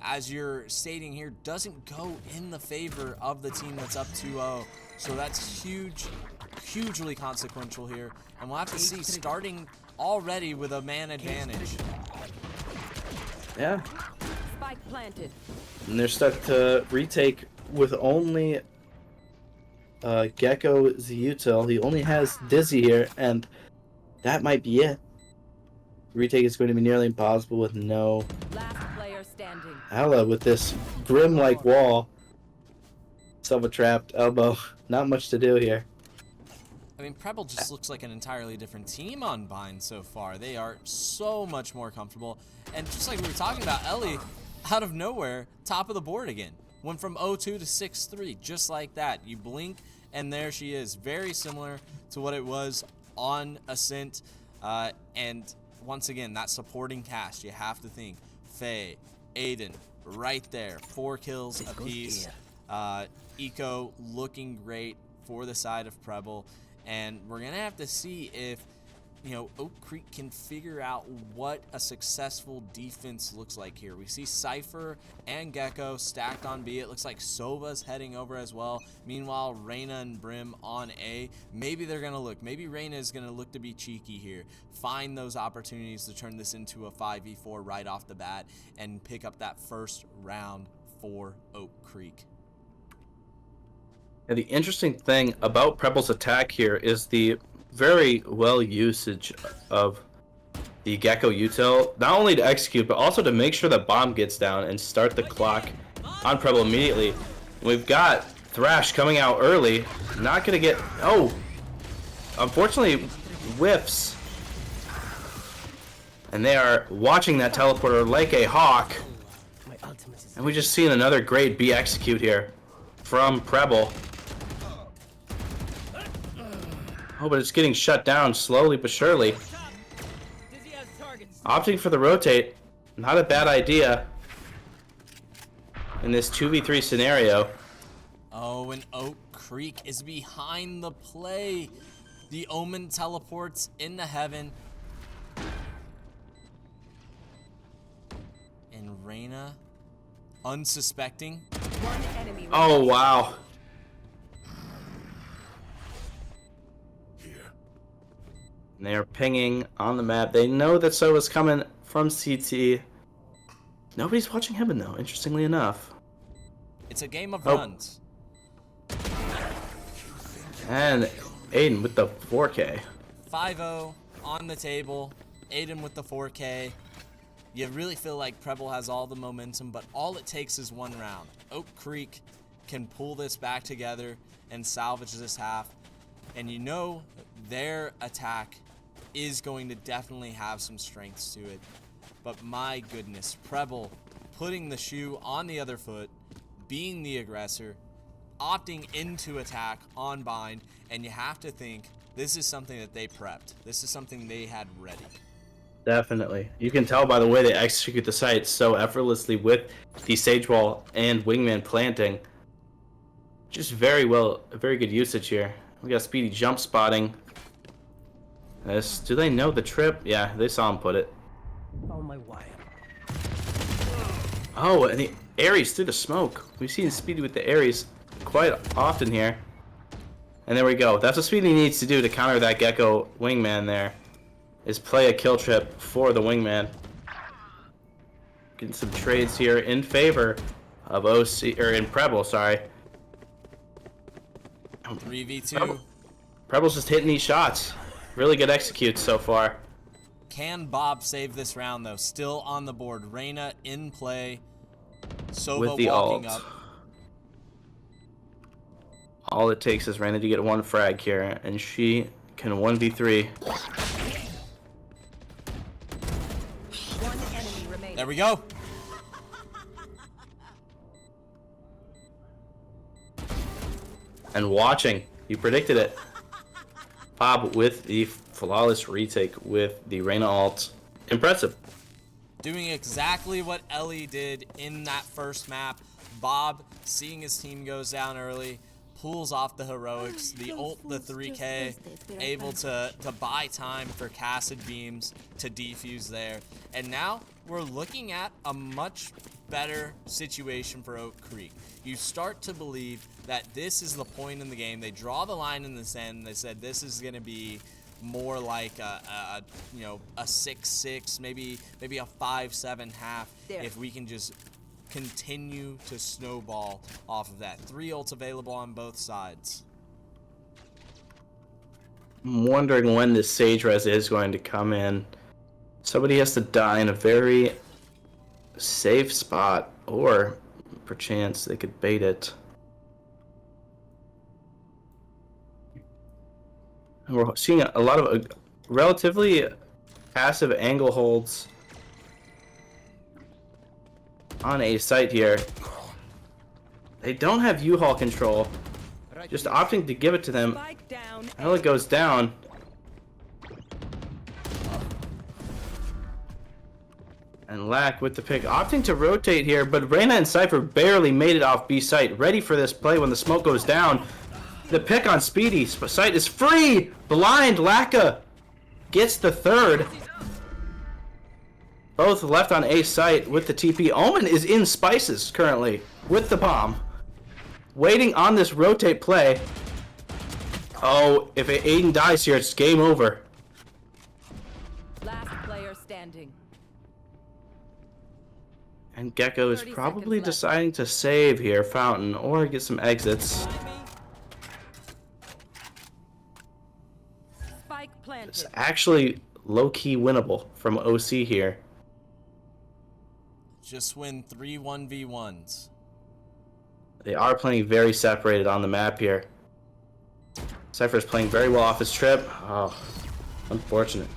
as you're stating here, doesn't go in the favor of the team that's up 2-0. So that's hugely consequential here. And we'll have to see, starting already with a man advantage. Yeah. Spike planted. And they're stuck to retake with only Gecko Zutil. He only has Dizzy here, and that might be it. Retake is going to be nearly impossible with no Last player standing. Ella with this Grim-like wall. Self-trapped elbow. Not much to do here. I mean, Preble just looks like an entirely different team on Bind so far. They are so much more comfortable. And just like we were talking about, Ellie, out of nowhere, top of the board again. Went from 0-2 to 6-3, just like that. You blink, and there she is. Very similar to what it was on Ascent. And once again, that supporting cast, you have to think. Faye, Aiden, right there. 4 kills apiece. Eco looking great for the side of Preble. And we're going to have to see if, Oak Creek can figure out what a successful defense looks like here. We see Cypher and Gecko stacked on B. It looks like Sova's heading over as well. Meanwhile, Reyna and Brim on A. Maybe they're going to look. Maybe Reyna is going to look to be cheeky here. Find those opportunities to turn this into a 5v4 right off the bat and pick up that first round for Oak Creek. And the interesting thing about Preble's attack here is the very well usage of the Gecko util, not only to execute, but also to make sure that bomb gets down and start the clock on Preble immediately. We've got Thrash coming out early. Not going to get... Oh! Unfortunately, whiffs. And they are watching that teleporter like a hawk. And we just seen another great B execute here from Preble. Oh, but it's getting shut down slowly but surely. Opting for the rotate. Not a bad idea in this 2v3 scenario. Oh, and Oak Creek is behind the play. The Omen teleports into heaven. And Reyna, unsuspecting. One enemy Oh, remaining. wow. And they are pinging on the map. They know that Sova's coming from CT. Nobody's watching Heaven, though, interestingly enough. It's a game of Oh. runs. And Aiden with the 4K. 5-0 on the table. Aiden with the 4K. You really feel like Preble has all the momentum, but all it takes is one round. Oak Creek can pull this back together and salvage this half. And you know their attack is going to definitely have some strengths to it. But my goodness, Preble putting the shoe on the other foot, being the aggressor, opting into attack on bind, and you have to think this is something that they prepped. This is something they had ready. Definitely. You can tell by the way they execute the site so effortlessly with the Sage Wall and Wingman planting. Just very good usage here. We got Speedy jump spotting. This, do they know the trip? Yeah, they saw him put it. Oh my wire. Oh, and the Ares through the smoke. We've seen Speedy with the Ares quite often here. And there we go. That's what Speedy needs to do to counter that Gecko Wingman there. Is play a kill trip for the Wingman. Getting some trades here in favor of OC, or in Preble, sorry. 3v2. Preble's just hitting these shots. Really good executes so far. Can Bob save this round, though? Still on the board. Reyna in play. Sova With the walking ult. up. All it takes is Reyna to get one frag here, and she can 1v3. One enemy remaining. There we go. And watching, you predicted it. Bob with the flawless retake with the Reyna ult. Impressive. Doing exactly what Ellie did in that first map. Bob, seeing his team goes down early, pulls off the heroics, the ult, the 3K, able to buy time for Cassid beams to defuse there. And now we're looking at a much better situation for Oak Creek. You start to believe that this is the point in the game. They draw the line in the sand. They said this is going to be more like a 6-6, maybe a 5-7 half. There. If we can just continue to snowball off of that. 3 ults available on both sides. I'm wondering when this Sage Res is going to come in. Somebody has to die in a very safe spot, or perchance they could bait it. And we're seeing a lot of relatively passive angle holds on a site here. They don't have U-Haul control, just opting to give it to them. Spike down. Until it goes down. And Lack with the pick, opting to rotate here, but Reyna and Cypher barely made it off B site. Ready for this play when the smoke goes down. The pick on Speedy. Site is free! Blind Lacka gets the third. Both left on A site with the TP. Omen is in Spices currently with the bomb. Waiting on this rotate play. Oh, if Aiden dies here, it's game over. Last player standing. And Gecko is 30 probably seconds left. deciding to save here, Fountain, or get some exits. Spike It's planted. actually low-key winnable from OC here. Just win 3 1v1s. They are playing very separated on the map here. Cypher's playing very well off his trip. Oh, unfortunate.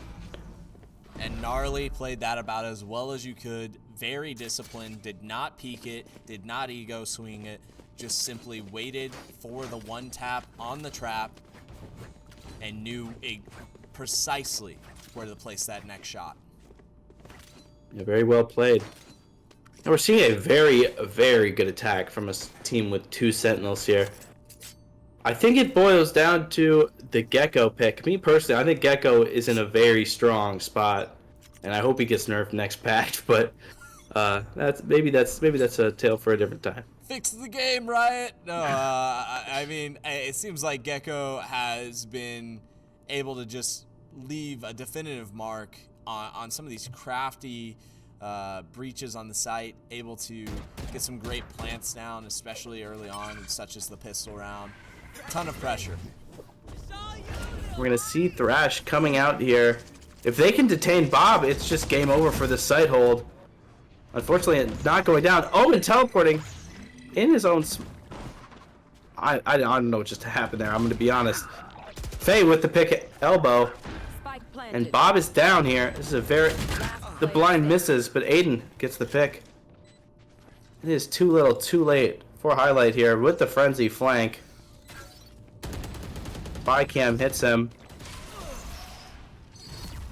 And Gnarly played that about as well as you could. Very disciplined, did not peek it, did not ego swing it, just simply waited for the one tap on the trap and knew precisely where to place that next shot. Yeah, very well played. And we're seeing a very, very good attack from a team with 2 Sentinels here. I think it boils down to the Gecko pick. Me personally, I think Gecko is in a very strong spot, and I hope he gets nerfed next patch. But maybe that's a tale for a different time. Fix the game, Riot. No, I mean, it seems like Gecko has been able to just leave a definitive mark on some of these crafty breaches on the site, able to get some great plants down, especially early on, such as the pistol round. Ton of pressure. We're going to see Thrash coming out here. If they can detain Bob, it's just game over for the site hold. Unfortunately, it's not going down. Oh, and teleporting in his own... I don't know what just happened there. I'm going to be honest. Faye with the pick elbow. And Bob is down here. This is a very... The blind misses, but Aiden gets the pick. It is too little, too late for highlight here with the frenzy flank. Bycam hits him.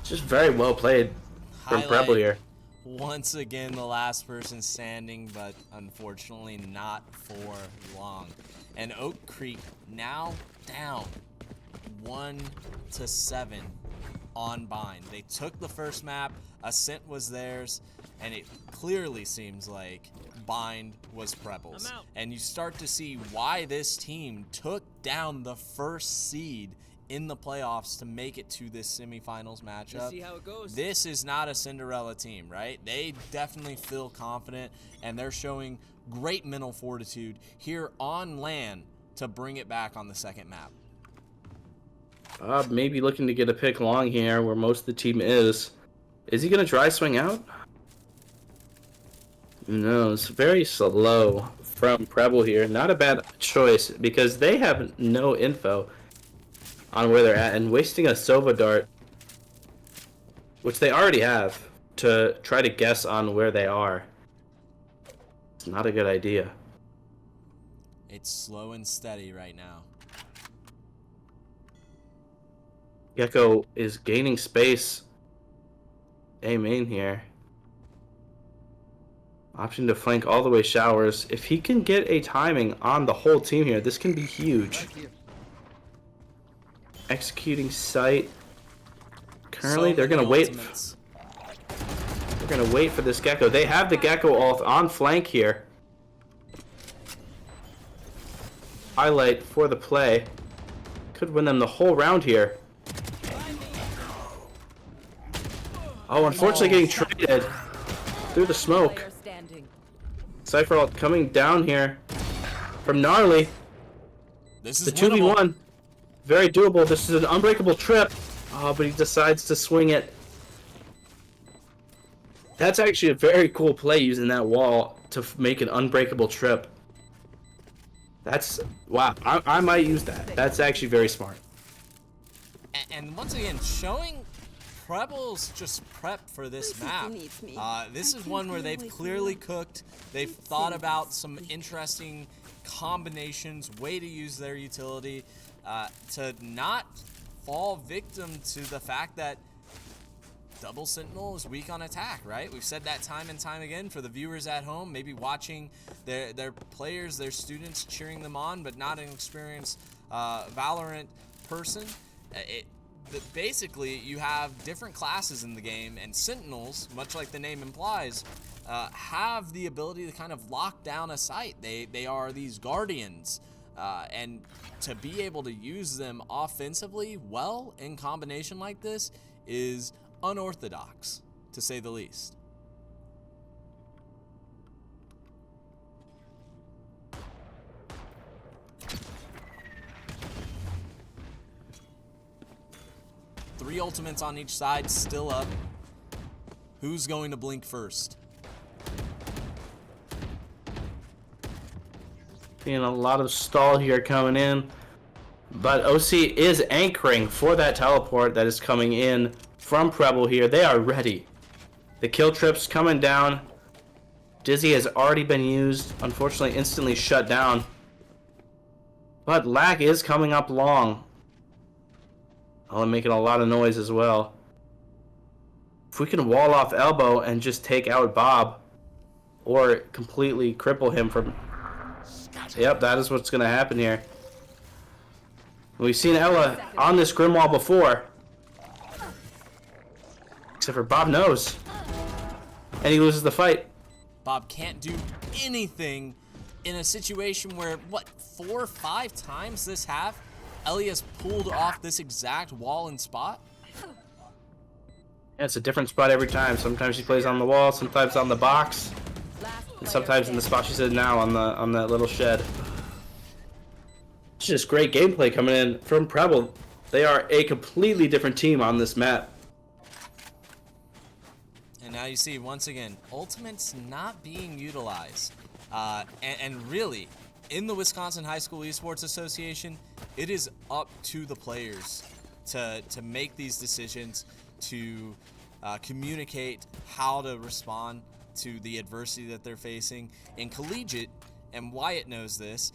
Just very well played from Preble here. Once again, the last person standing, but unfortunately not for long. And Oak Creek now down 1-7 on Bind. They took the first map, Ascent was theirs, and it clearly seems like Bind was Preble's. And you start to see why this team took down the first seed in the playoffs to make it to this semifinals matchup. Let's see how it goes. This is not a Cinderella team, right? They definitely feel confident, and they're showing great mental fortitude here on land to bring it back on the second map. Maybe looking to get a pick long here where most of the team is. Is he going to dry swing out? No, it's very slow from Preble here. Not a bad choice because they have no info on where they're at, and wasting a Sova dart, which they already have, to try to guess on where they are. It's not a good idea. It's slow and steady right now. Gecko is gaining space. A main here. Option to flank all the way showers. If he can get a timing on the whole team here, this can be huge. Executing sight. Currently, they're gonna wait. They're gonna wait for this Gecko. They have the Gecko off on flank here. Highlight for the play. Could win them the whole round here. Oh, unfortunately getting traded through the smoke. Cypher coming down here from Gnarly. This is the 2v1. Very doable. This is an unbreakable trip. Oh, but he decides to swing it. That's actually a very cool play using that wall to make an unbreakable trip. That's... Wow. I might use that. That's actually very smart. And once again, showing Preble's just prep for this map. This is one where they've clearly cooked. They've thought about some interesting combinations, way to use their utility to not fall victim to the fact that Double Sentinel is weak on attack, right? We've said that time and time again for the viewers at home, maybe watching their players, their students cheering them on, but not an experienced Valorant person. Basically, you have different classes in the game, and Sentinels, much like the name implies, have the ability to kind of lock down a site. They are these guardians, and to be able to use them offensively well in combination like this is unorthodox, to say the least. Three ultimates on each side, still up. Who's going to blink first? Seeing a lot of stall here coming in. But OC is anchoring for that teleport that is coming in from Preble here. They are ready. The kill trip's coming down. Dizzy has already been used. Unfortunately, instantly shut down. But Lack is coming up long. Oh, and making a lot of noise as well. If we can wall off Elbow and just take out Bob, or completely cripple him from... Yep, that is what's going to happen here. We've seen Ella on this Grimwall before. Except for Bob knows. And he loses the fight. Bob can't do anything in a situation where, what, 4 or 5 times this half, Ellie has pulled off this exact wall and spot? Yeah, it's a different spot every time. Sometimes she plays on the wall, sometimes on the box, and sometimes in the spot she's in now on that little shed. It's just great gameplay coming in from Preble. They are a completely different team on this map. And now you see, once again, Ultimate's not being utilized. And really, in the Wisconsin High School Esports Association, it is up to the players to make these decisions, to communicate how to respond to the adversity that they're facing. In collegiate, and Wyatt knows this,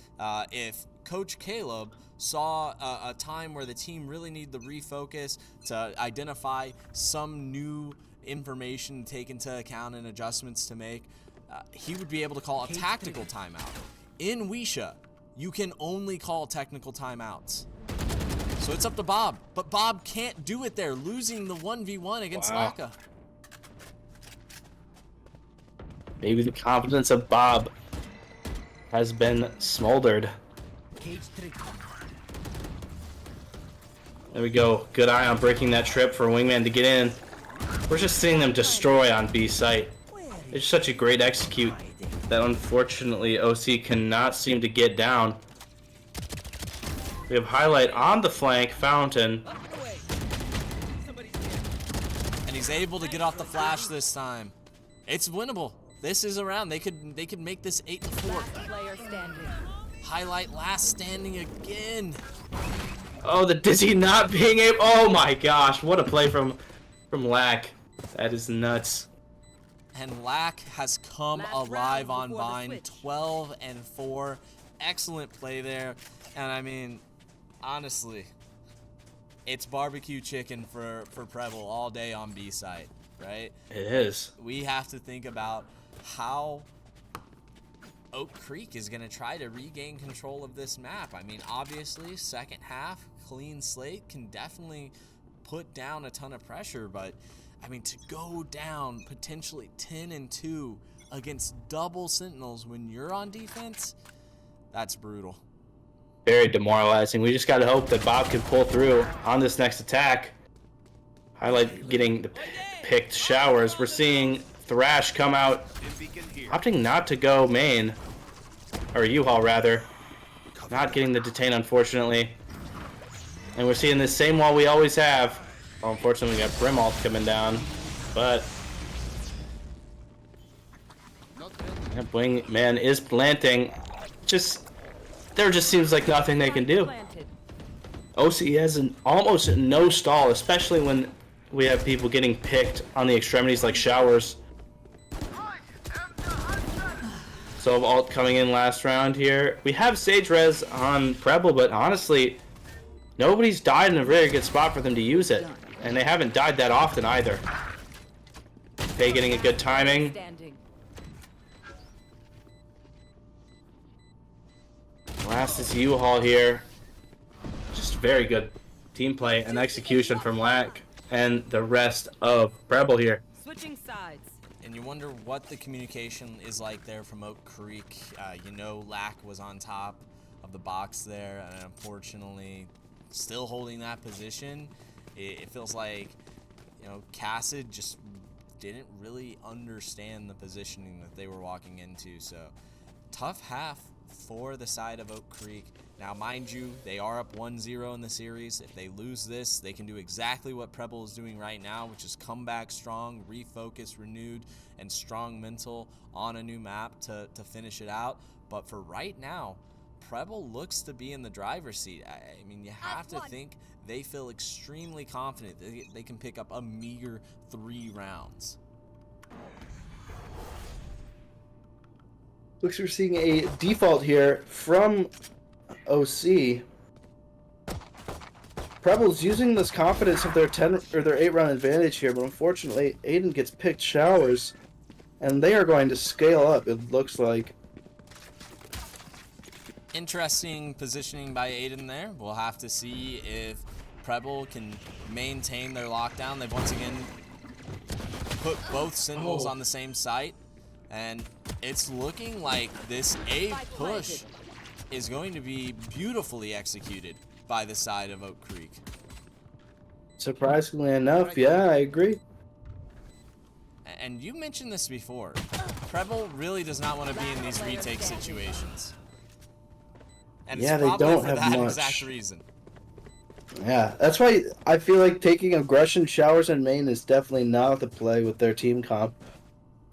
if Coach Caleb saw a time where the team really needed to refocus, to identify some new information to take into account and adjustments to make, he would be able to call a tactical timeout. In WIHSEA, you can only call technical timeouts. So it's up to Bob, but Bob can't do it there, losing the 1v1 against Laka. Maybe the confidence of Bob has been smoldered. There we go. Good eye on breaking that trip for Wingman to get in. We're just seeing them destroy on B site. It's such a great execute that unfortunately OC cannot seem to get down. We have Highlight on the flank, Fountain. And he's able to get off the flash this time. It's winnable. This is a round. They could make this 8-4. Player standing. Highlight last standing again. Oh, the Dizzy not being able... Oh my gosh, what a play from Lack. That is nuts. And Lack has come alive on Vine, 12-4. Excellent play there. And I mean, honestly, it's barbecue chicken for Preble all day on B side, right? It is. We have to think about how Oak Creek is going to try to regain control of this map. I mean, obviously, second half, clean slate can definitely put down a ton of pressure, but I mean, to go down potentially 10-2 against double Sentinels when you're on defense, that's brutal. Very demoralizing. We just got to hope that Bob can pull through on this next attack. Highlight getting the picked showers. We're seeing Thrash come out, opting not to go main, or U-Haul rather. Not getting the detain, unfortunately. And we're seeing this same wall we always have. Well, unfortunately, we got Brimalt coming down, but Wingman is planting. There just seems like nothing they can do. OC has almost no stall, especially when we have people getting picked on the extremities like showers. So Alt coming in last round here. We have Sage Res on Preble, but honestly, nobody's died in a very good spot for them to use it. And they haven't died that often either. Faye getting a good timing. Last is U-Haul here. Just very good team play and execution from Lack and the rest of Preble here. Switching sides. And you wonder what the communication is like there from Oak Creek. You know, Lack was on top of the box there, and unfortunately, still holding that position. It feels like, you know, Cassid just didn't really understand the positioning that they were walking into. So, tough half for the side of Oak Creek. Now, mind you, they are up 1-0 in the series. If they lose this, they can do exactly what Preble is doing right now, which is come back strong, refocus, renewed, and strong mental on a new map to finish it out. But for right now, Preble looks to be in the driver's seat. I mean, you have to think they feel extremely confident that they can pick up a meager 3 rounds. Looks like we're seeing a default here from OC. Preble's using this confidence of their 10 or their 8-round advantage here, but unfortunately, Aiden gets picked showers, and they are going to scale up. It looks like. Interesting positioning by Aiden there. We'll have to see if Preble can maintain their lockdown. They've once again put both Sentinels on the same site, and it's looking like this A push is going to be beautifully executed by the side of Oak Creek. Surprisingly enough, yeah, I agree. And you mentioned this before. Preble really does not want to be in these retake situations. And Yeah, it's they probably don't for have that much. exact reason. Yeah, that's why I feel like taking aggression showers in main is definitely not the play with their team comp.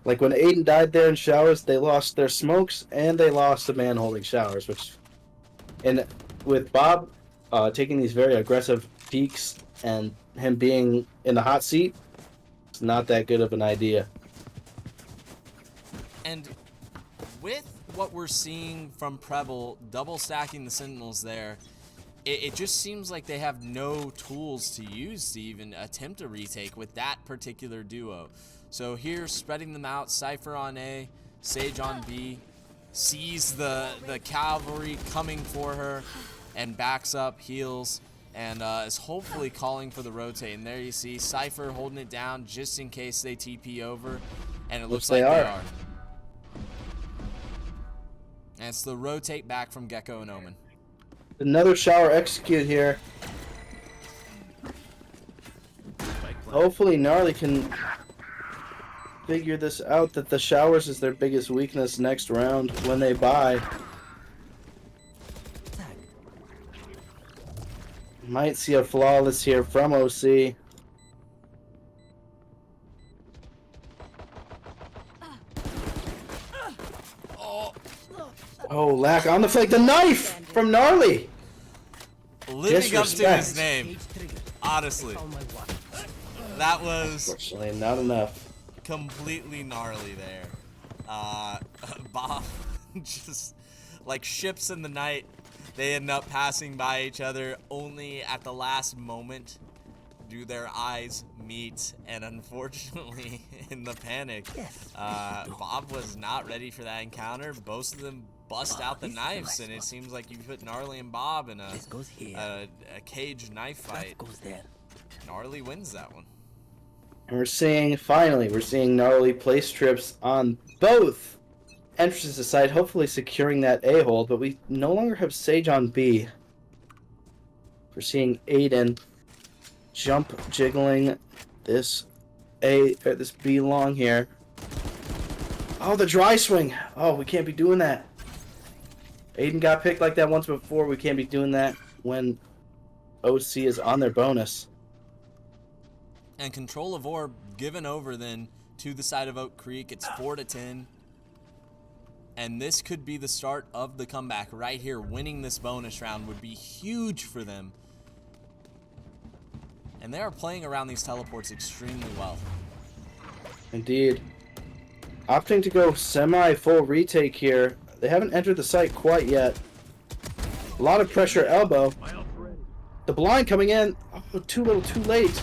Like when Aiden died there in showers, they lost their smokes and they lost the man holding showers, which, and with Bob taking these very aggressive peaks and him being in the hot seat, it's not that good of an idea. And with what we're seeing from Preble, double stacking the Sentinels there, it just seems like they have no tools to use to even attempt a retake with that particular duo. So here, spreading them out, Cypher on A, Sage on B, sees the cavalry coming for her, and backs up, heals, and is hopefully calling for the rotate. And there you see Cypher holding it down just in case they TP over, and it looks like they are. And it's the rotate back from Gecko and Omen. Another shower execute here. Hopefully Gnarly can figure this out, that the showers is their biggest weakness next round when they buy. Might see a flawless here from OC. Oh, lack on the flank. The knife from Gnarly. Living up to Disrespect. his name, honestly. That was Unfortunately, not enough. completely gnarly there. Bob just like ships in the night. They end up passing by each other. Only at the last moment do their eyes meet, and unfortunately, in the panic, Bob was not ready for that encounter. Both of them bust out the knives, and it seems like you put Gnarly and Bob in a cage knife fight. Gnarly wins that one. And we're seeing, finally, we're seeing Gnarly place trips on both entrances to site, hopefully securing that A-hold, but we no longer have Sage on B. We're seeing Aiden jump jiggling this this B long here. Oh, the dry swing. Oh, we can't be doing that. Aiden got picked like that once before. We can't be doing that when OC is on their bonus. And control of orb given over then to the side of Oak Creek. It's 4-10. And this could be the start of the comeback right here. Winning this bonus round would be huge for them. And they are playing around these teleports extremely well. Indeed. Opting to go semi-full retake here. They haven't entered the site quite yet. A lot of pressure elbow. The blind coming in. Oh, too little, too late.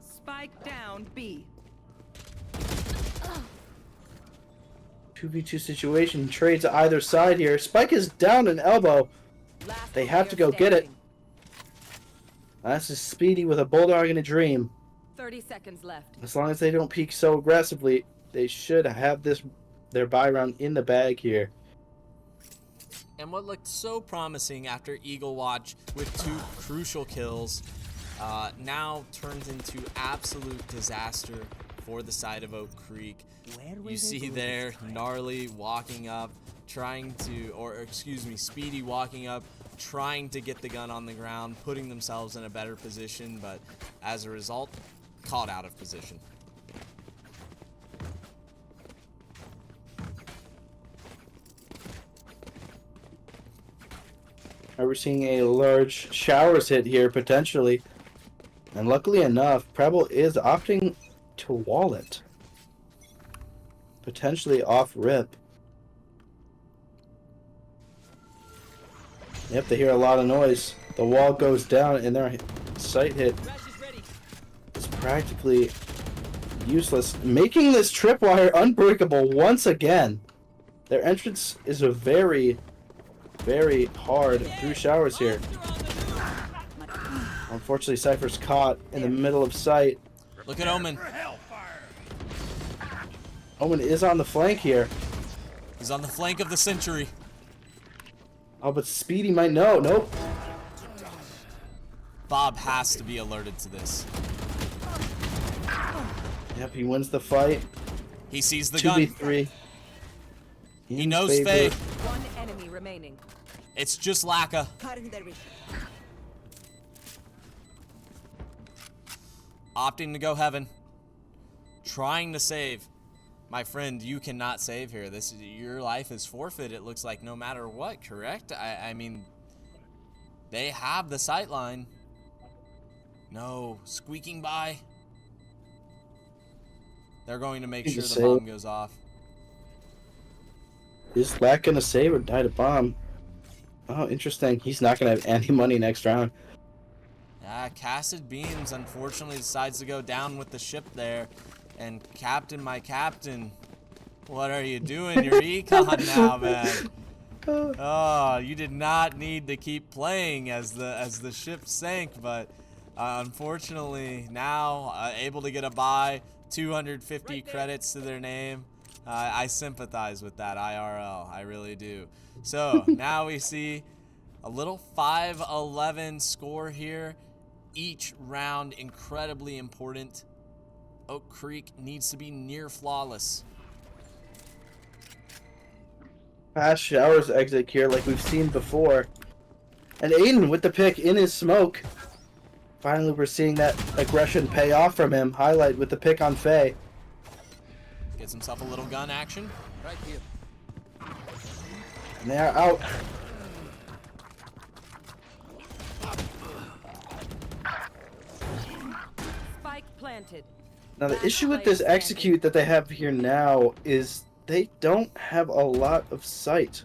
Spike down B. 2v2 situation. Trades to either side here. Spike is down an elbow. Last They have to go player get it. standing. That's just Speedy with a bulldog and a dream. 30 seconds left. As long as they don't peek so aggressively, they should have their buy round in the bag here. And what looked so promising after Eagle Watch with 2 crucial kills now turns into absolute disaster for the side of Oak Creek. You see there Gnarly walking up, Speedy walking up, trying to get the gun on the ground, putting themselves in a better position, but as a result, caught out of position. Are we seeing a large showers hit here potentially? And luckily enough, Preble is opting to wall it. Potentially off rip. Yep, they hear a lot of noise. The wall goes down and their sight hit is practically useless, making this tripwire unbreakable once again. Their entrance is a very, very hard through showers here. Unfortunately, Cypher's caught in the middle of sight. Look at Omen. Omen is on the flank here. He's on the flank of the century. Oh, but Speedy might know. Nope. Bob has to be alerted to this. Yep, he wins the fight. He sees the gun. 2v3. He knows Faye. One enemy remaining. It's just Laka. Opting to go heaven. Trying to save. My friend, you cannot save here. Your life is forfeit, it looks like, no matter what, correct? I mean, they have the sight line. No, squeaking by. They're going to make sure the bomb goes off. Is Lack gonna save or die to bomb? Oh, interesting. He's not gonna have any money next round. Cassid Beams unfortunately decides to go down with the ship there. And Captain, my captain, what are you doing? You're econ now, man. Oh, you did not need to keep playing as the ship sank, but unfortunately now able to get a buy, 250 credits to their name. I sympathize with that IRL, I really do. So now we see a little 5-11 score here. Each round incredibly important. Oak Creek needs to be near flawless. Fast showers exit here like we've seen before. And Aiden with the pick in his smoke. Finally, we're seeing that aggression pay off from him. Highlight with the pick on Faye. Gets himself a little gun action. Right here. And they are out. Spike planted. Now the issue with this execute that they have here now is they don't have a lot of sight.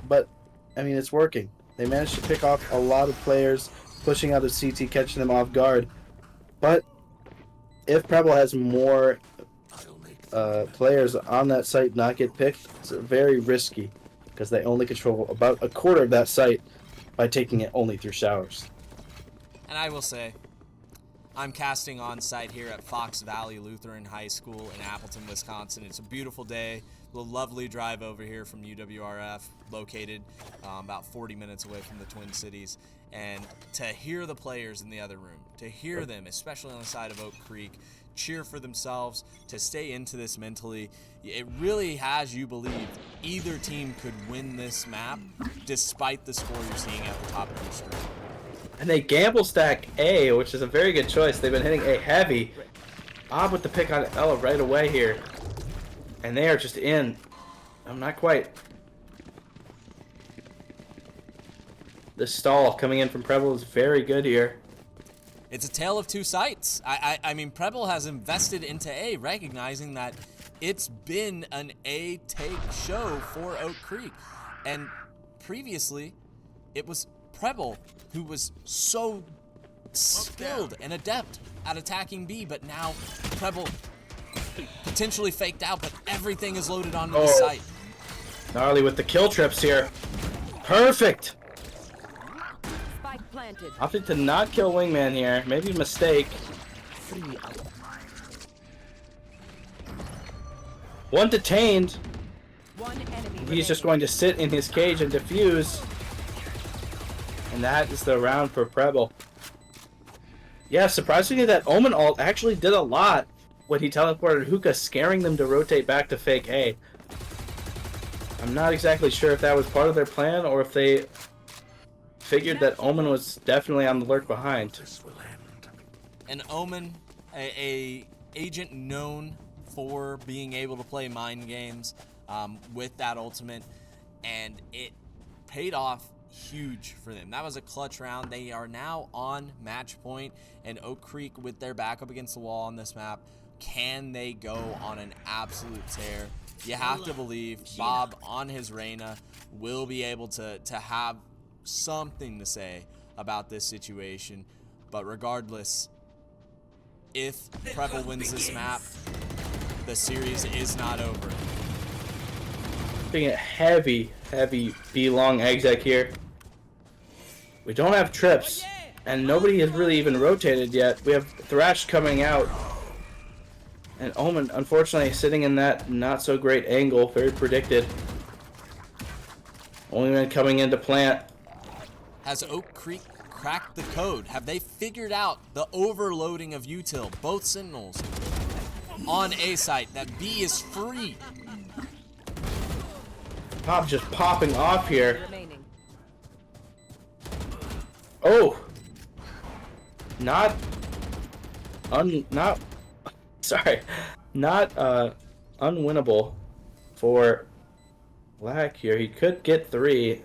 But, I mean, it's working. They managed to pick off a lot of players, pushing out of CT, catching them off guard. But, if Preble has more players on that site not get picked, it's very risky. Because they only control about a quarter of that site by taking it only through showers. And I will say, I'm casting on site here at Fox Valley Lutheran High School in Appleton, Wisconsin. It's a beautiful day, a lovely drive over here from UWRF, located about 40 minutes away from the Twin Cities. And to hear the players in the other room, to hear them, especially on the side of Oak Creek, cheer for themselves, to stay into this mentally, it really has you believe either team could win this map despite the score you're seeing at the top of your screen. And they gamble stack A, which is a very good choice. They've been hitting A heavy. Bob with the pick on Ella right away here. And they are just in. I'm not quite. The stall coming in from Preble is very good here. It's a tale of two sides. I mean, Preble has invested into A, recognizing that it's been an A take show for Oak Creek. And previously, it was Preble who was so skilled and adept at attacking B, but now Preble potentially faked out, but everything is loaded onto the site. Gnarly with the kill trips here. Perfect! Spike planted. Opted to not kill Wingman here. Maybe a mistake. One detained. One enemy He's just going to sit in his cage and defuse. And that is the round for Preble. Yeah, surprisingly that Omen ult actually did a lot when he teleported Hookah, scaring them to rotate back to fake A. I'm not exactly sure if that was part of their plan or if they figured that Omen was definitely on the lurk behind. And Omen, a agent known for being able to play mind games with that ultimate, and it paid off huge for them. That was a clutch round. They are now on match point, and Oak Creek with their back up against the wall on this map. Can they go on an absolute tear? You have to believe Bob on his Reyna will be able to have something to say about this situation. But regardless, if Preble wins this map, the series is not over. Being a heavy B-long exec here. We don't have trips, and nobody has really even rotated yet. We have Thrash coming out, and Omen, unfortunately, sitting in that not-so-great angle, very predicted. Only man coming into plant. Has Oak Creek cracked the code? Have they figured out the overloading of util? Both Sentinels on A site. That B is free. Pop just popping off here. Remaining. Oh, not unwinnable for Black here. He could get 3.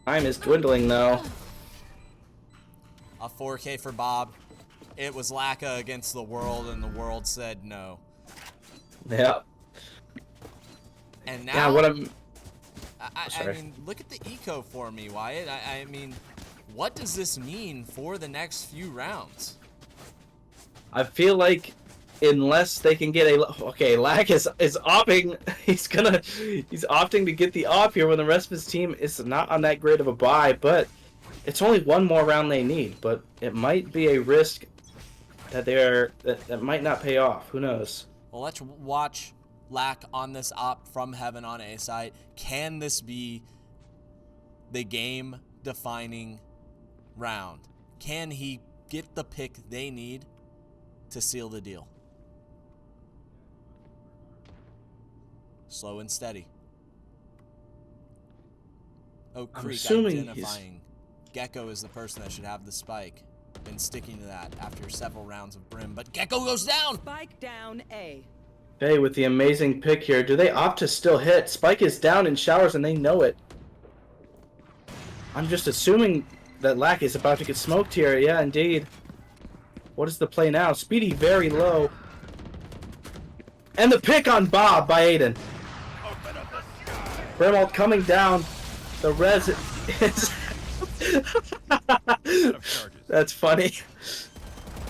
Time is dwindling though. A 4K for Bob. It was Laka against the world, and the world said no. Yeah. And now, Yeah. What I'm. I mean, look at the eco for me, Wyatt. I mean, what does this mean for the next few rounds? I feel like unless they can get a Lack is opting. He's opting to get the op here when the rest of his team is not on that great of a buy, but it's only one more round they need. But it might be a risk that that might not pay off. Who knows? Well, let's watch Lack on this op from Heaven on A site. Can this be the game-defining round? Can he get the pick they need to seal the deal? Slow and steady. Oak Creek identifying Gecko is the person that should have the spike. Been sticking to that after several rounds of Brim, but Gecko goes down! Spike down A. Hey, with the amazing pick here, do they opt to still hit? Spike is down in showers and they know it. I'm just assuming that Lack is about to get smoked here. Yeah, indeed. What is the play now? Speedy very low. And the pick on Bob by Aiden. Brimalt coming down. The res is... That's funny.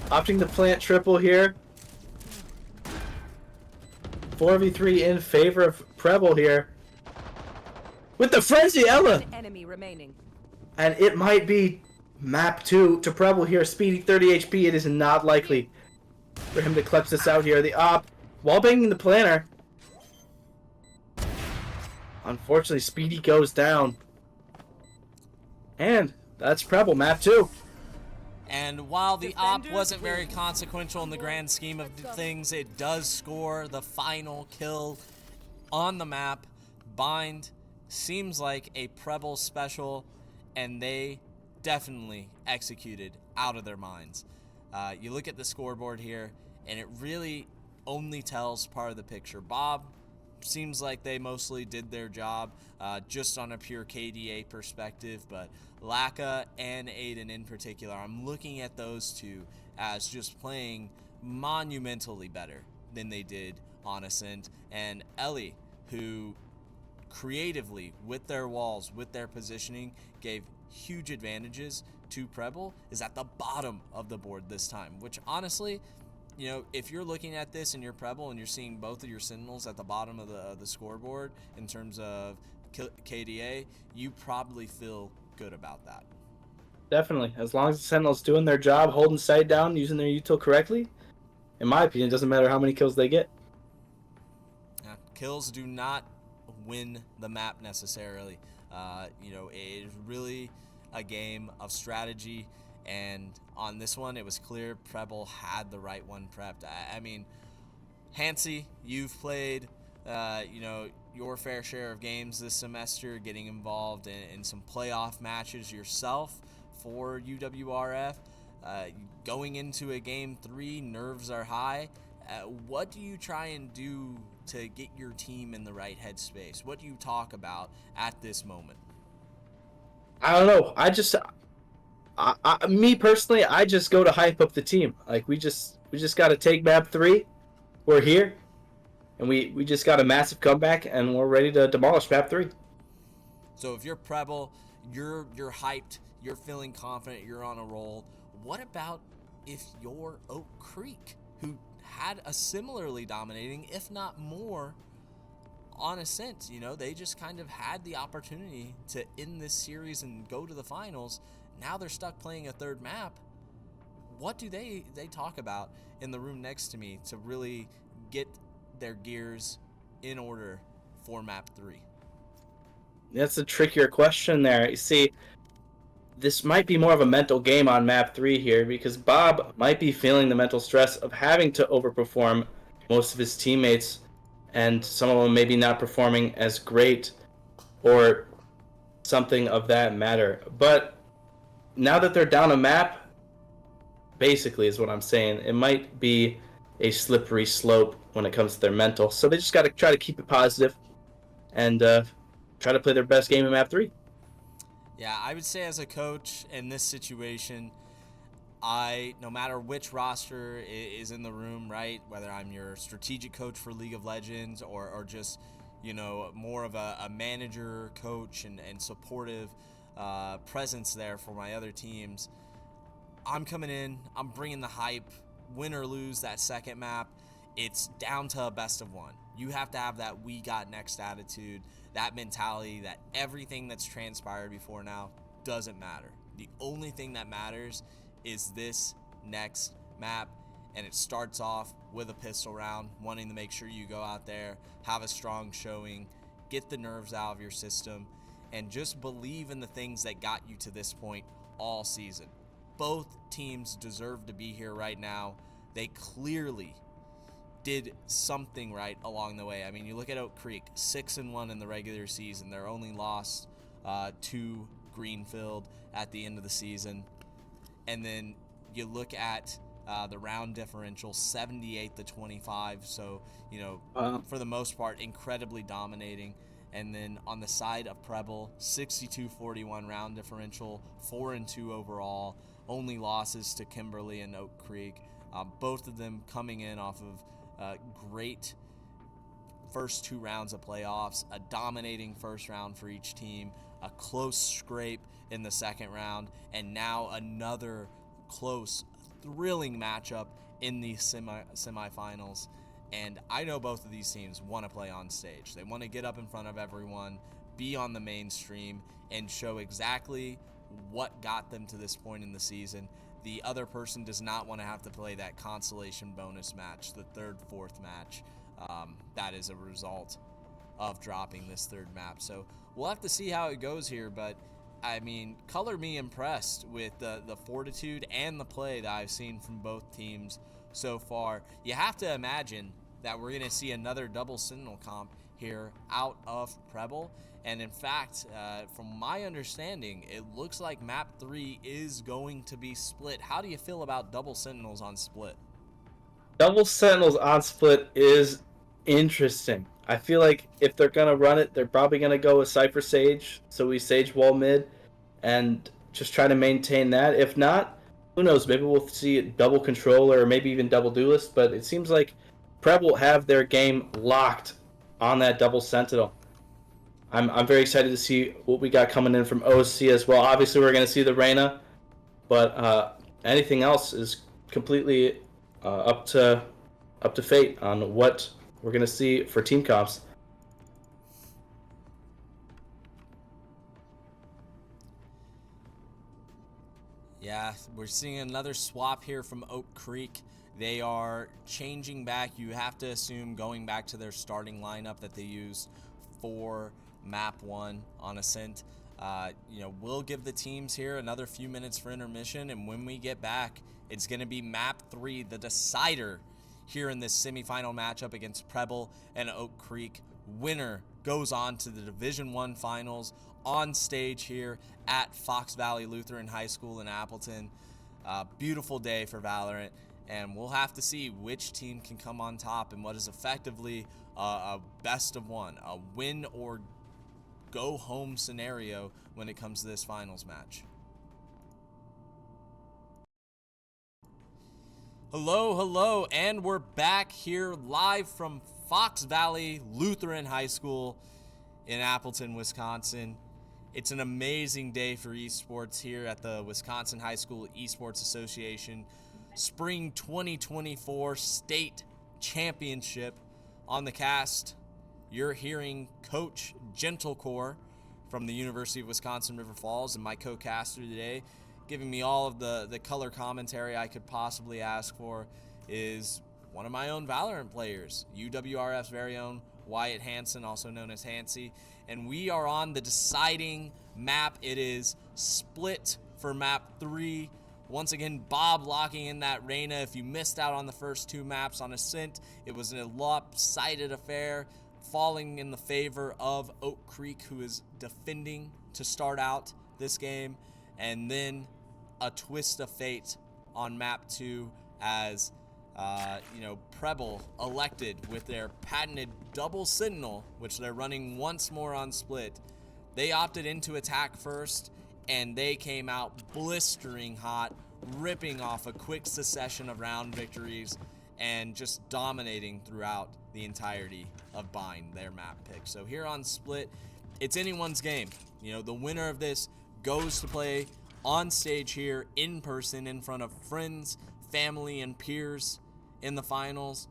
Opting to plant triple here. 4v3 in favor of Preble here. With the Frenzy Ella! One enemy remaining. And it might be map 2 to Preble here. Speedy 30 HP. It is not likely for him to clutch this out here. The op, while banging the planner. Unfortunately, Speedy goes down. And that's Preble, map 2. And while the op wasn't very consequential in the grand scheme of things, it does score the final kill on the map. Bind seems like a Preble special, and they definitely executed out of their minds. You look at the scoreboard here, and it really only tells part of the picture. Bob seems like they mostly did their job just on a pure KDA perspective, but Laka and Aiden in particular, I'm looking at those two as just playing monumentally better than they did on Ascent. And Ellie, who creatively, with their walls, with their positioning, gave huge advantages to Preble, is at the bottom of the board this time, which honestly, you know, if you're looking at this and you're Preble and you're seeing both of your Sentinels at the bottom of the scoreboard in terms of KDA, you probably feel good about that. Definitely. As long as the Sentinel's doing their job, holding sight down, using their util correctly, in my opinion, it doesn't matter how many kills they get. Yeah, kills do not win the map necessarily. You know, it is really a game of strategy, and on this one, it was clear Preble had the right one prepped. I mean, Hansi, you've played, you know, your fair share of games this semester, getting involved in some playoff matches yourself for UWRF. Going into a game 3, nerves are high. What do you try and do to get your team in the right headspace? What do you talk about at this moment? I don't know. Me personally, I just go to hype up the team. Like we just got to take map 3. We're here, and we just got a massive comeback, and we're ready to demolish map 3. So if you're Preble, you're hyped, you're feeling confident, you're on a roll. What about if you're Oak Creek, who had a similarly dominating, if not more, on Ascent? You know, they just kind of had the opportunity to end this series and go to the finals. Now they're stuck playing a third map. What do they talk about in the room next to me to really get their gears in order for map 3? That's a trickier question there. You see, this might be more of a mental game on map 3 here because Bob might be feeling the mental stress of having to overperform most of his teammates, and some of them maybe not performing as great or something of that matter. But now that they're down a map, basically is what I'm saying, it might be a slippery slope when it comes to their mental. So they just got to try to keep it positive and try to play their best game in map 3. Yeah, I would say as a coach in this situation, no matter which roster is in the room, right? Whether I'm your strategic coach for League of Legends or just, you know, more of a manager, coach, and supportive presence there for my other teams, I'm coming in, I'm bringing the hype. Win or lose that second map, it's down to a best of one. You have to have that we got next attitude, that mentality that everything that's transpired before now doesn't matter. The only thing that matters is this next map, and it starts off with a pistol round, wanting to make sure you go out there, have a strong showing, get the nerves out of your system, and just believe in the things that got you to this point all season. Both teams deserve to be here right now. They clearly did something right along the way. I mean, you look at Oak Creek, 6-1 in the regular season. Their only loss to Greenfield at the end of the season. And then you look at the round differential, 78-25. So, you know, for the most part, incredibly dominating. And then on the side of Preble, 62-41 round differential, 4-2 overall. Only losses to Kimberly and Oak Creek. Both of them coming in off of great first 2 rounds of playoffs, a dominating first round for each team, a close scrape in the second round, and now another close, thrilling matchup in the semifinals. And I know both of these teams want to play on stage. They want to get up in front of everyone, be on the mainstream, and show exactly what got them to this point in the season. The other person does not want to have to play that consolation bonus match, the third, fourth match. That is a result of dropping this third map. So we'll have to see how it goes here, but I mean, color me impressed with the fortitude and the play that I've seen from both teams so far. You have to imagine that we're going to see another double Sentinel comp here out of Preble. And in fact, from my understanding, it looks like map 3 is going to be split. How do you feel about double Sentinels on split? Double Sentinels on split is interesting. I feel like if they're going to run it, they're probably going to go with Cypher Sage. So we Sage wall mid and just try to maintain that. If not, who knows? Maybe we'll see double controller or maybe even double duelist. But it seems like Preb will have their game locked on that double Sentinel. I'm very excited to see what we got coming in from OC as well. Obviously, we're going to see the Reyna, but anything else is completely up to fate on what we're going to see for team comps. Yeah, we're seeing another swap here from Oak Creek. They are changing back. You have to assume going back to their starting lineup that they used for map 1 on Ascent. We'll give the teams here another few minutes for intermission, and when we get back, it's going to be map 3, the decider here in this semifinal matchup against Preble and Oak Creek. Winner goes on to the Division 1 finals on stage here at Fox Valley Lutheran High School in Appleton. Beautiful day for Valorant, and we'll have to see which team can come on top in what is effectively a best of one, a win or go-home scenario when it comes to this finals match. Hello, and we're back here live from Fox Valley Lutheran High School in Appleton, Wisconsin. It's an amazing day for esports here at the Wisconsin High School Esports Association Spring 2024 State Championship. On the cast, you're hearing Coach Gentlecore from the University of Wisconsin River Falls, and my co-caster today, giving me all of the color commentary I could possibly ask for, is one of my own Valorant players, UWRF's very own Wyatt Hansen, also known as Hansy. And we are on the deciding map. It is split for map 3. Once again, Bob locking in that Reyna. If you missed out on the first 2 maps on Ascent, it was a lopsided affair, falling in the favor of Oak Creek, who is defending to start out this game. And then a twist of fate on map 2 as Preble elected with their patented double sentinel, which they're running once more on split. They opted into attack first, and they came out blistering hot, ripping off a quick succession of round victories and just dominating throughout the entirety of Bind, their map pick. So here on split, it's anyone's game. The winner of this goes to play on stage here in person in front of friends, family, and peers in the finals.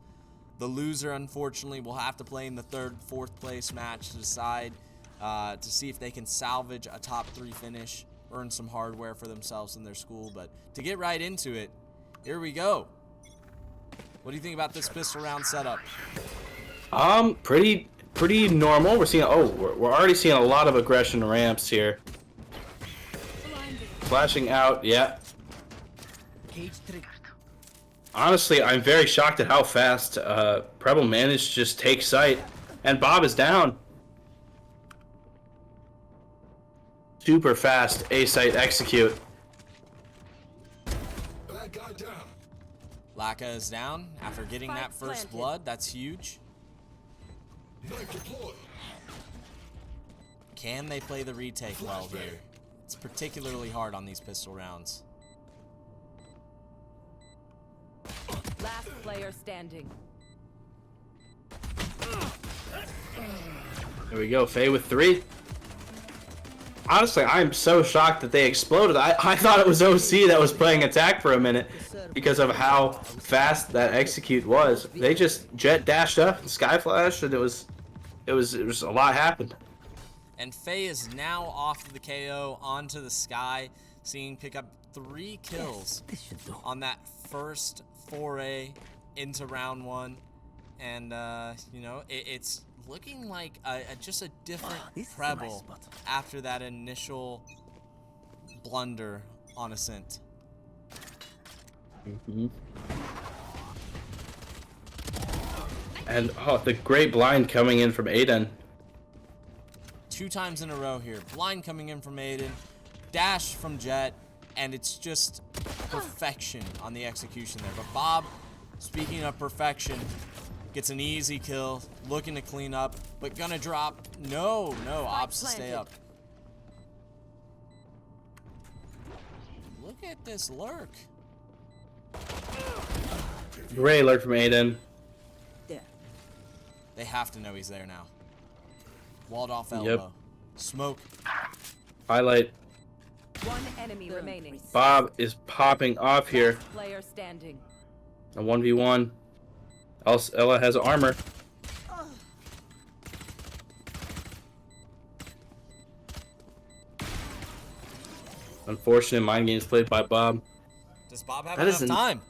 The loser, unfortunately, will have to play in the 3rd, 4th place match to decide to see if they can salvage a top 3 finish, earn some hardware for themselves and their school. But to get right into it, here we go. What do you think about this pistol round setup? Pretty normal. We're seeing we're already seeing a lot of aggression ramps here. Flashing out, yeah. Honestly, I'm very shocked at how fast Preble managed to just take sight, and Bob is down. Super fast A site execute. Laka is down after getting that first blood. That's huge. Can they play the retake well here? It's particularly hard on these pistol rounds. Last player standing. There we go, Faye with 3. Honestly, I'm so shocked that they exploded. I thought it was OC that was playing attack for a minute because of how fast that execute was. They just jet dashed up and sky flashed, and it was a lot happened. And Faye is now off of the KO onto the Sky, seeing pick up 3 kills on that first foray into round 1. And, it's looking like just a different Preble after that initial blunder on Ascent. And, the great blind coming in from Aiden. 2 times in a row here. Blind coming in from Aiden, dash from Jet, and it's just perfection on the execution there. But Bob, speaking of perfection, gets an easy kill, looking to clean up, but gonna drop. No, opts to stay up. Look at this lurk. Great lurk from Aiden. They have to know he's there now. Walled off elbow. Yep. Smoke. Highlight. 1 enemy remaining. Bob is popping off here. Last player standing. A 1v1. Ella has armor. Unfortunate mind games played by Bob. Does Bob have That enough isn't- time?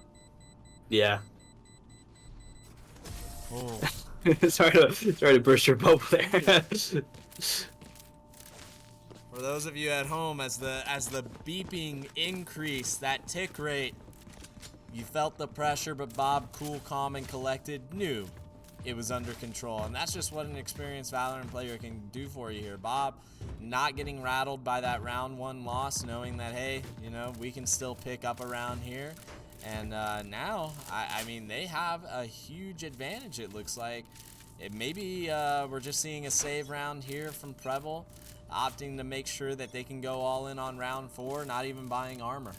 Yeah. Oh. sorry to burst your bubble there. For those of you at home, as the beeping increased, that tick rate, you felt the pressure, but Bob, cool, calm, and collected, knew it was under control. And that's just what an experienced Valorant player can do for you here. Bob not getting rattled by that round 1 loss, knowing that, hey, we can still pick up a round here. And now, I mean, they have a huge advantage, it looks like, maybe we're just seeing a save round here from Preble, opting to make sure that they can go all in on round 4, not even buying armor.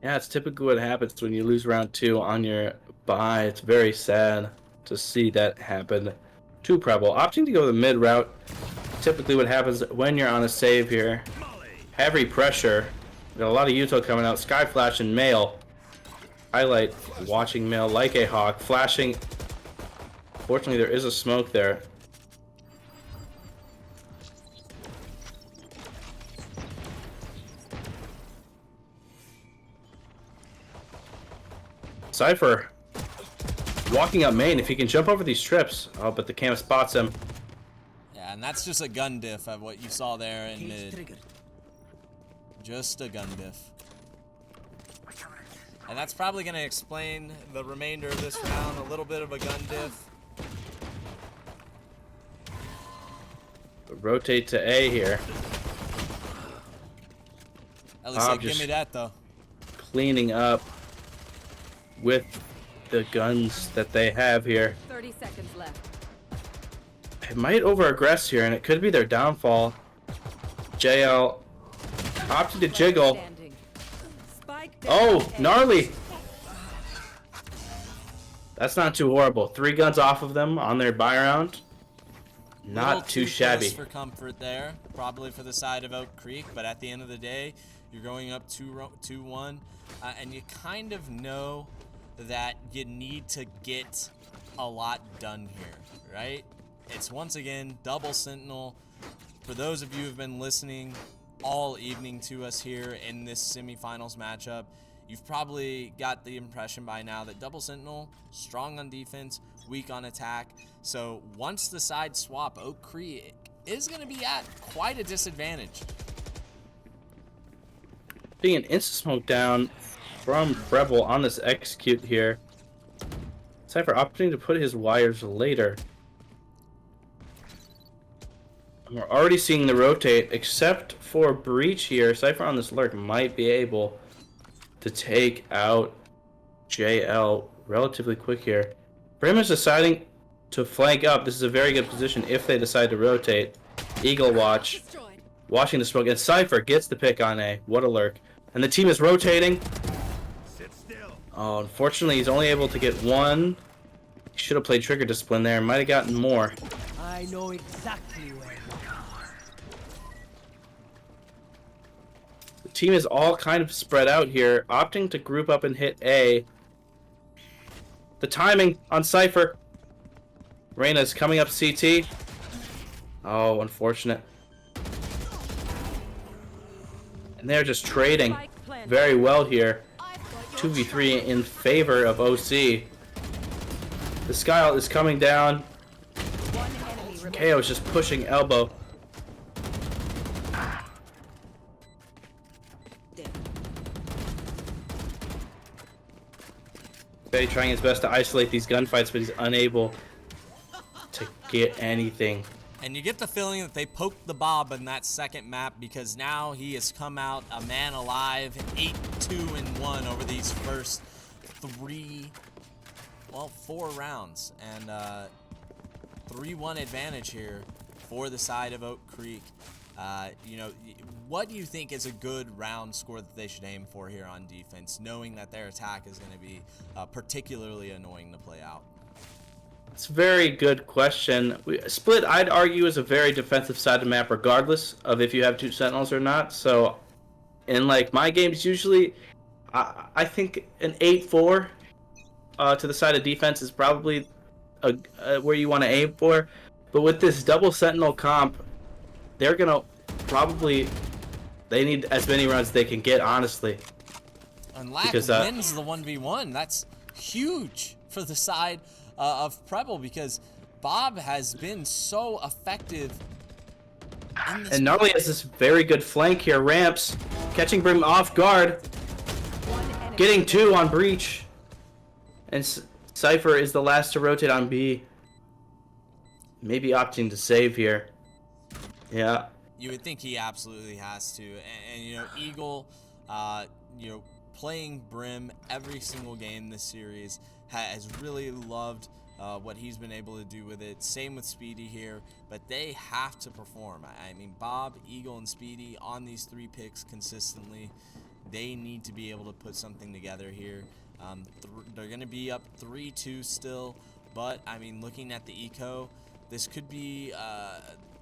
Yeah, it's typically what happens when you lose round 2 on your bye. It's very sad to see that happen to Preble. Opting to go the mid route, typically what happens when you're on a save here. Heavy pressure. Got a lot of Yuto coming out. Sky Flash and Mail. Highlight watching Mail like a hawk. Flashing. Fortunately, there is a smoke there. Cypher walking up main. If he can jump over these trips. Oh, but the cam spots him. Yeah, and that's just a gun diff of what you saw there in mid. Just a gun diff. And that's probably going to explain the remainder of this round. A little bit of a gun diff. Rotate to A here. At least they give me that, though. Cleaning up with the guns that they have here. 30 seconds left. It might over-aggress here, and it could be their downfall. JL opted to jiggle. Spike down Oh, A. gnarly! That's not too horrible. 3 guns off of them on their buy round. Not Little too close shabby. for comfort there, probably for the side of Oak Creek, but at the end of the day, you're going up 2-1, and you kind of know that you need to get a lot done here, right? It's once again double Sentinel. For those of you who have been listening all evening to us here in this semifinals matchup, you've probably got the impression by now that double Sentinel, strong on defense, weak on attack. So once the side swap, Oak Creek is going to be at quite a disadvantage. Being an instant smoke down from Preble on this execute here. Cypher opting to put his wires later. We're already seeing the rotate, except for Breach here. Cypher on this lurk might be able to take out JL relatively quick here. Brim is deciding to flank up. This is a very good position if they decide to rotate. Eagle watch, watching the smoke, and Cypher gets the pick on A. What a lurk. And the team is rotating. Sit still. Oh, unfortunately, he's only able to get 1. He should have played trigger discipline there. Might have gotten more. I know exactly where. The team is all kind of spread out here, opting to group up and hit A. The timing on Cypher. Reyna's coming up CT. Oh, unfortunate. And they're just trading very well here. 2v3 in favor of OC. The Sky is coming down. One enemy remaining. KO is just pushing elbow. Betty trying his best to isolate these gunfights, but he's unable to get anything. And you get the feeling that they poked the Bob in that second map, because now he has come out a man alive, 8-2-1 over these first 4 rounds. And 3-1 advantage here for the side of Oak Creek. You know, what do you think is a good round score that they should aim for here on defense, knowing that their attack is going to be particularly annoying to play out? It's a very good question. Split, I'd argue, is a very defensive side of the map, regardless of if you have 2 Sentinels or not. So, in like my games, usually, I think an 8-4 to the side of defense is probably where you want to aim for. But with this double Sentinel comp, they're gonna probably they need as many rounds as they can get, honestly. And Lack Because, wins the 1v1. That's huge for the side of Preble, because Bob has been so effective in this. And Gnarly has this very good flank here. Ramps, catching Brim off guard, One enemy. getting 2 on Breach. And Cypher is the last to rotate on B. Maybe opting to save here. Yeah. You would think he absolutely has to. And you know, Eagle, you know, playing Brim every single game this series has really loved what he's been able to do with it. Same with Speedy here, but they have to perform. I mean, Bob, Eagle, and Speedy on these 3 picks consistently. They need to be able to put something together here. They're going to be up 3-2 still, but I mean, looking at the eco, this could be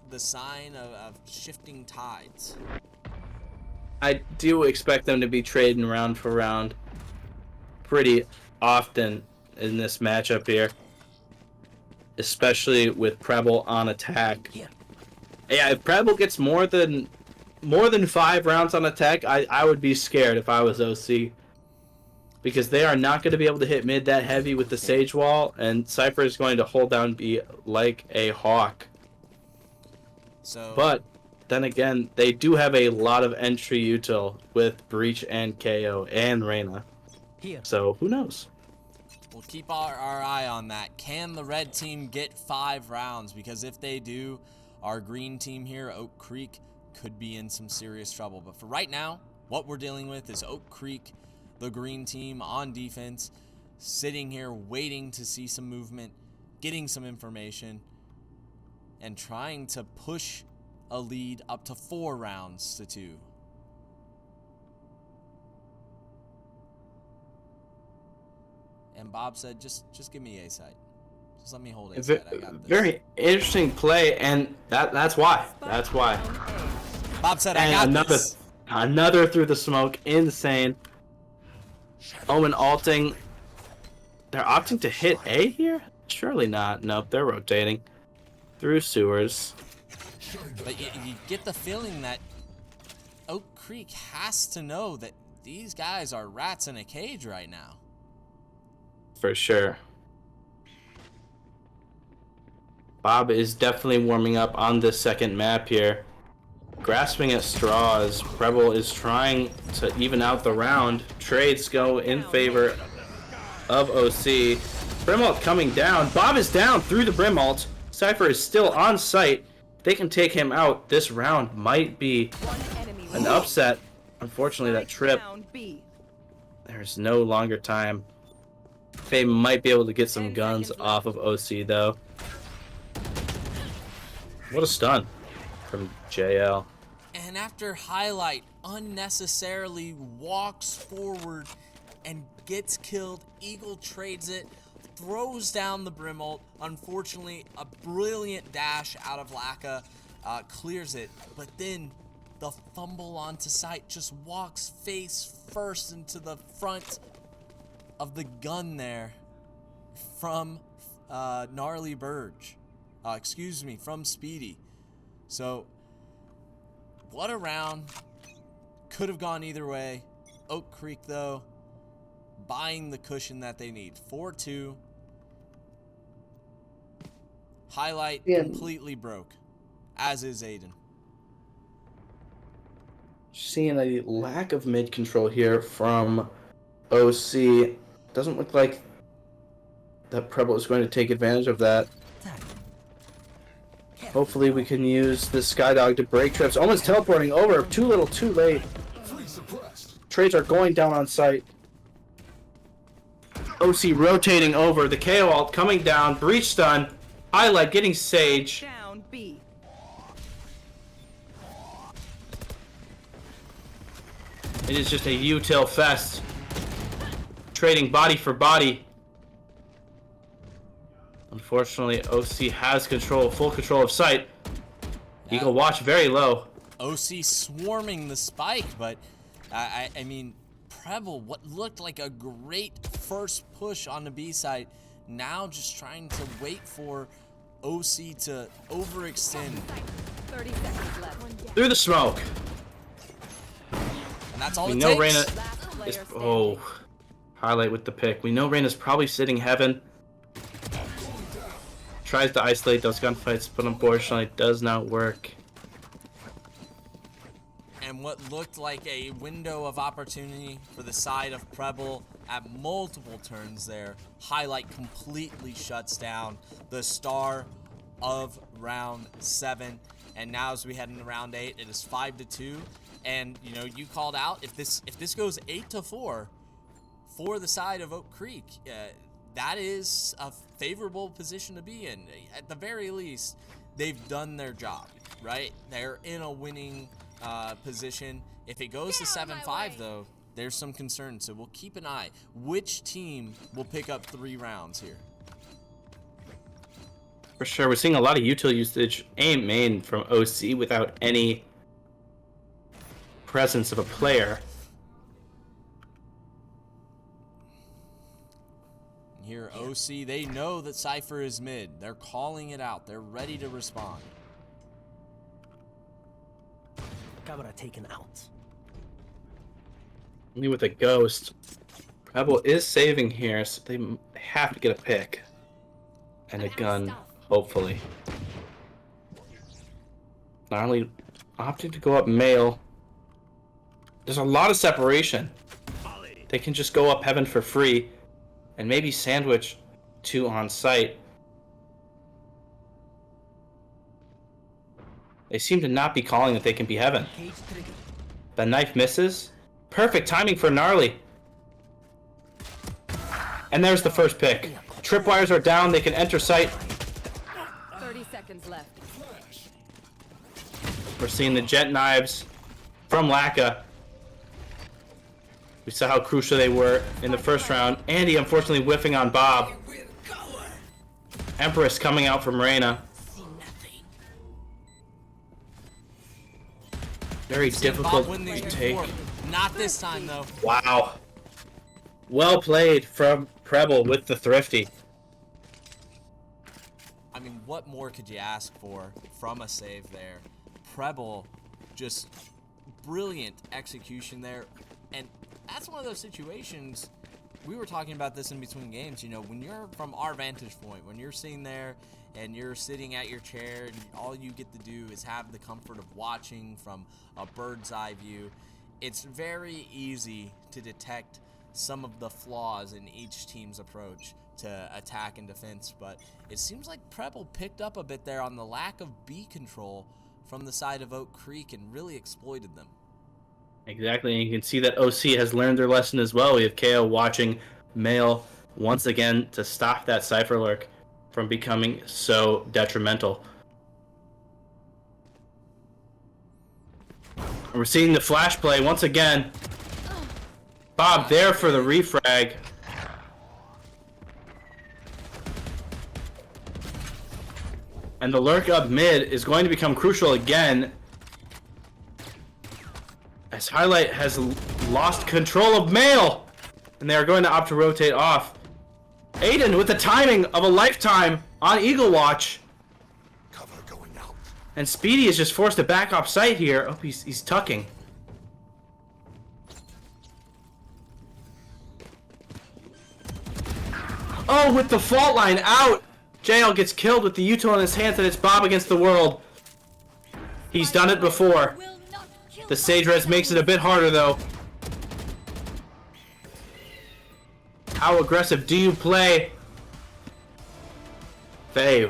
the sign of shifting tides. I do expect them to be trading round for round pretty often in this matchup here, especially with Preble on attack. Yeah, if Preble gets more than 5 rounds on attack, I would be scared if I was OC, because they are not going to be able to hit mid that heavy with the Sage Wall, and Cypher is going to hold down B like a hawk. But then again, they do have a lot of entry util with Breach and KO and Reyna. So who knows? We'll keep our eye on that. Can the red team get 5 rounds? Because if they do, our green team here, Oak Creek, could be in some serious trouble. But for right now, what we're dealing with is Oak Creek, the green team on defense, sitting here waiting to see some movement, getting some information, and trying to push a lead up to 4 rounds to 2. And Bob said, just give me A side. Just let me hold A side. I got this. Very interesting play, and that's why. That's why. Bob said, I got this. Another through the smoke. Insane. Omen alting. They're opting to hit A here? Surely not. Nope, they're rotating through sewers. But you get the feeling that Oak Creek has to know that these guys are rats in a cage right now. For sure. Bob is definitely warming up on this second map here. Grasping at straws. Preble is trying to even out the round. Trades go in favor of OC. Brimalt coming down. Bob is down through the Brimalt. Cypher is still on site. They can take him out. This round might be an upset. Unfortunately, that trip. There's no longer time. They might be able to get some guns off of OC, though. What a stun from JL. And after Highlight unnecessarily walks forward and gets killed, Eagle trades it, throws down the Brimalt. Unfortunately, a brilliant dash out of Laka clears it, but then the fumble onto site just walks face first into the front of the gun there from Gnarly Burge. From Speedy. So, what a round. Could have gone either way. Oak Creek, though, buying the cushion that they need. 4-2. Highlight completely broke, as is Aiden. Seeing a lack of mid control here from OC. Doesn't look like that Preble is going to take advantage of that. Hopefully we can use this Skydog to break trips. Almost teleporting over. Too little, too late. Trades are going down on site. OC rotating over. The KO ult coming down. Breach stun. Highlight getting Sage. Down B. It is just a util fest. Trading body for body. Unfortunately, OC has full control of sight. Yeah. Eagle watch very low. OC swarming the spike, but I mean, Preble, what looked like a great first push on the B side, now just trying to wait for OC to overextend. 30 seconds left. Through the smoke. And that's all We it know takes. Reyna Last player is... standing. Oh. Highlight with the pick. We know Reyna's probably sitting heaven. Tries to isolate those gunfights, but unfortunately does not work. And what looked like a window of opportunity for the side of Preble at multiple turns there. Highlight completely shuts down the star of round 7. And now as we head into round 8, it is 5-2. And you know, you called out, if this goes 8-4 for the side of Oak Creek, that is a favorable position to be in. At the very least, they've done their job, right? They're in a winning position. If it goes to 7-5, though, there's some concern. So we'll keep an eye. Which team will pick up 3 rounds here? For sure, we're seeing a lot of util usage aim main from OC without any presence of a player. Here, OC, they know that Cypher is mid. They're calling it out. They're ready to respond. Camera taken out. Only with a ghost. Preble is saving here, so they have to get a pick. And a gun, hopefully. Not only opting to go up male. There's a lot of separation. They can just go up heaven for free. And maybe sandwich 2 on site. They seem to not be calling that they can be heaven. The knife misses. Perfect timing for Gnarly. And there's the first pick. Tripwires are down. They can enter site. 30 seconds left. We're seeing the jet knives from Laka. We saw how crucial they were in the first round. Andy unfortunately whiffing on Bob. Empress coming out from Reyna. Very difficult to take. Not this time, though. Wow. Well played from Preble with the thrifty. I mean, what more could you ask for from a save there? Preble, just brilliant execution there. And that's one of those situations, we were talking about this in between games, you know, when you're from our vantage point, when you're sitting there and you're sitting at your chair and all you get to do is have the comfort of watching from a bird's eye view, it's very easy to detect some of the flaws in each team's approach to attack and defense, but it seems like Preble picked up a bit there on the lack of B control from the side of Oak Creek and really exploited them. Exactly, and you can see that OC has learned their lesson as well. We have KO watching male once again to stop that Cypher lurk from becoming so detrimental. And we're seeing the flash play once again. Bob there for the refrag. And the lurk up mid is going to become crucial again, as Highlight has lost control of male, and they are going to opt to rotate off. Aiden with the timing of a lifetime on Eagle Watch. Cover going out. And Speedy is just forced to back off site here. Oh, he's tucking. Oh, with the fault line out. JL gets killed with the util in his hands, and it's Bob against the world. He's done it before. The Sage Res makes it a bit harder, though. How aggressive do you play? Faye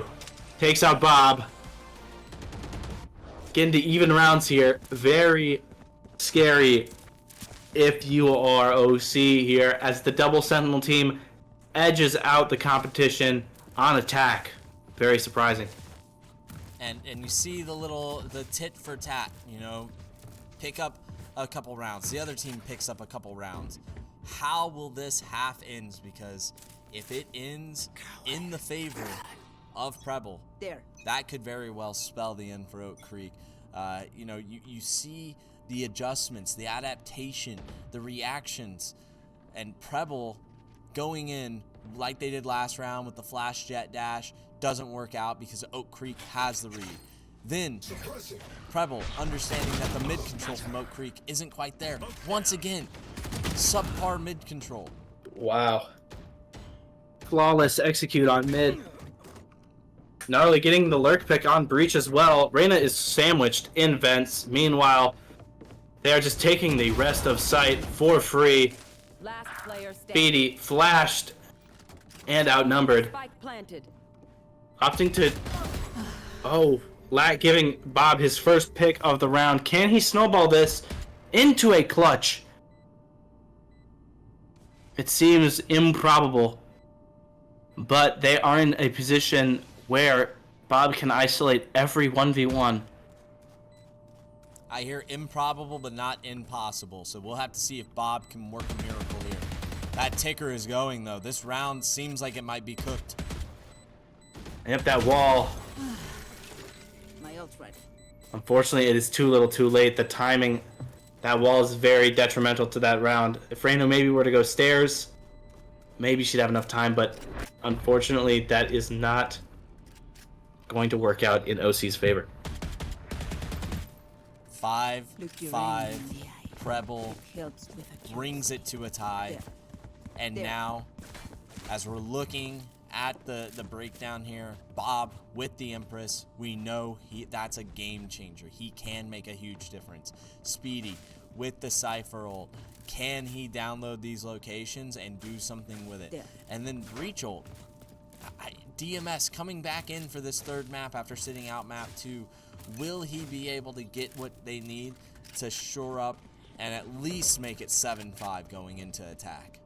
takes out Bob. Getting to even rounds here. Very scary if you are OC here, as the double Sentinel team edges out the competition on attack. Very surprising. And you see the tit for tat, you know, pick up a couple rounds. The other team picks up a couple rounds. How will this half end? Because if it ends in the favor of Preble, that could very well spell the end for Oak Creek. You know, you see the adjustments, the adaptation, the reactions, and Preble going in like they did last round with the flash jet dash doesn't work out because Oak Creek has the read. Then Preble understanding that the mid control from Oak Creek isn't quite there. Once again, subpar mid control. Wow. Flawless execute on mid. Not only getting the lurk pick on breach as well, Reyna is sandwiched in vents. Meanwhile, they are just taking the rest of site for free. Last player standing. Speedy flashed and outnumbered. Spike planted. Opting to... Oh, Lat giving Bob his first pick of the round. Can he snowball this into a clutch? It seems improbable. but they are in a position where Bob can isolate every 1v1. I hear improbable, but not impossible. So we'll have to see if Bob can work a miracle here. That ticker is going, though. This round seems like it might be cooked. Yep, that wall. My ult's ready. Unfortunately, it is too little too late. The timing, that wall is very detrimental to that round. If Reino maybe were to go stairs, maybe she'd have enough time, but unfortunately, that is not going to work out in OC's favor. 5-5. Look Preble Helps with a kill. brings it to a tie. And now, as we're looking at the breakdown here, Bob with the Empress, we know that's a game changer. He can make a huge difference. Speedy with the Cypher ult. Can he download these locations and do something with it? And then Breach ult. DMS coming back in for this third map after sitting out map 2. Will he be able to get what they need to shore up and at least make it 7-5 going into attack?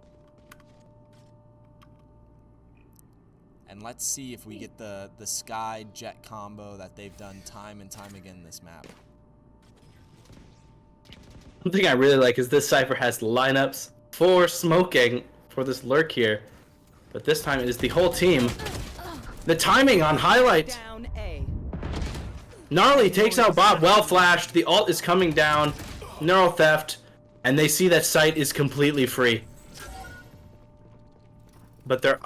And let's see if we get the Sky Jet combo that they've done time and time again this map. One thing I really like is this Cypher has lineups for smoking for this lurk here. But this time it is the whole team. The timing on highlight. Down A. Gnarly takes out Bob, well flashed. The ult is coming down. Neural theft. And they see that site is completely free. But they're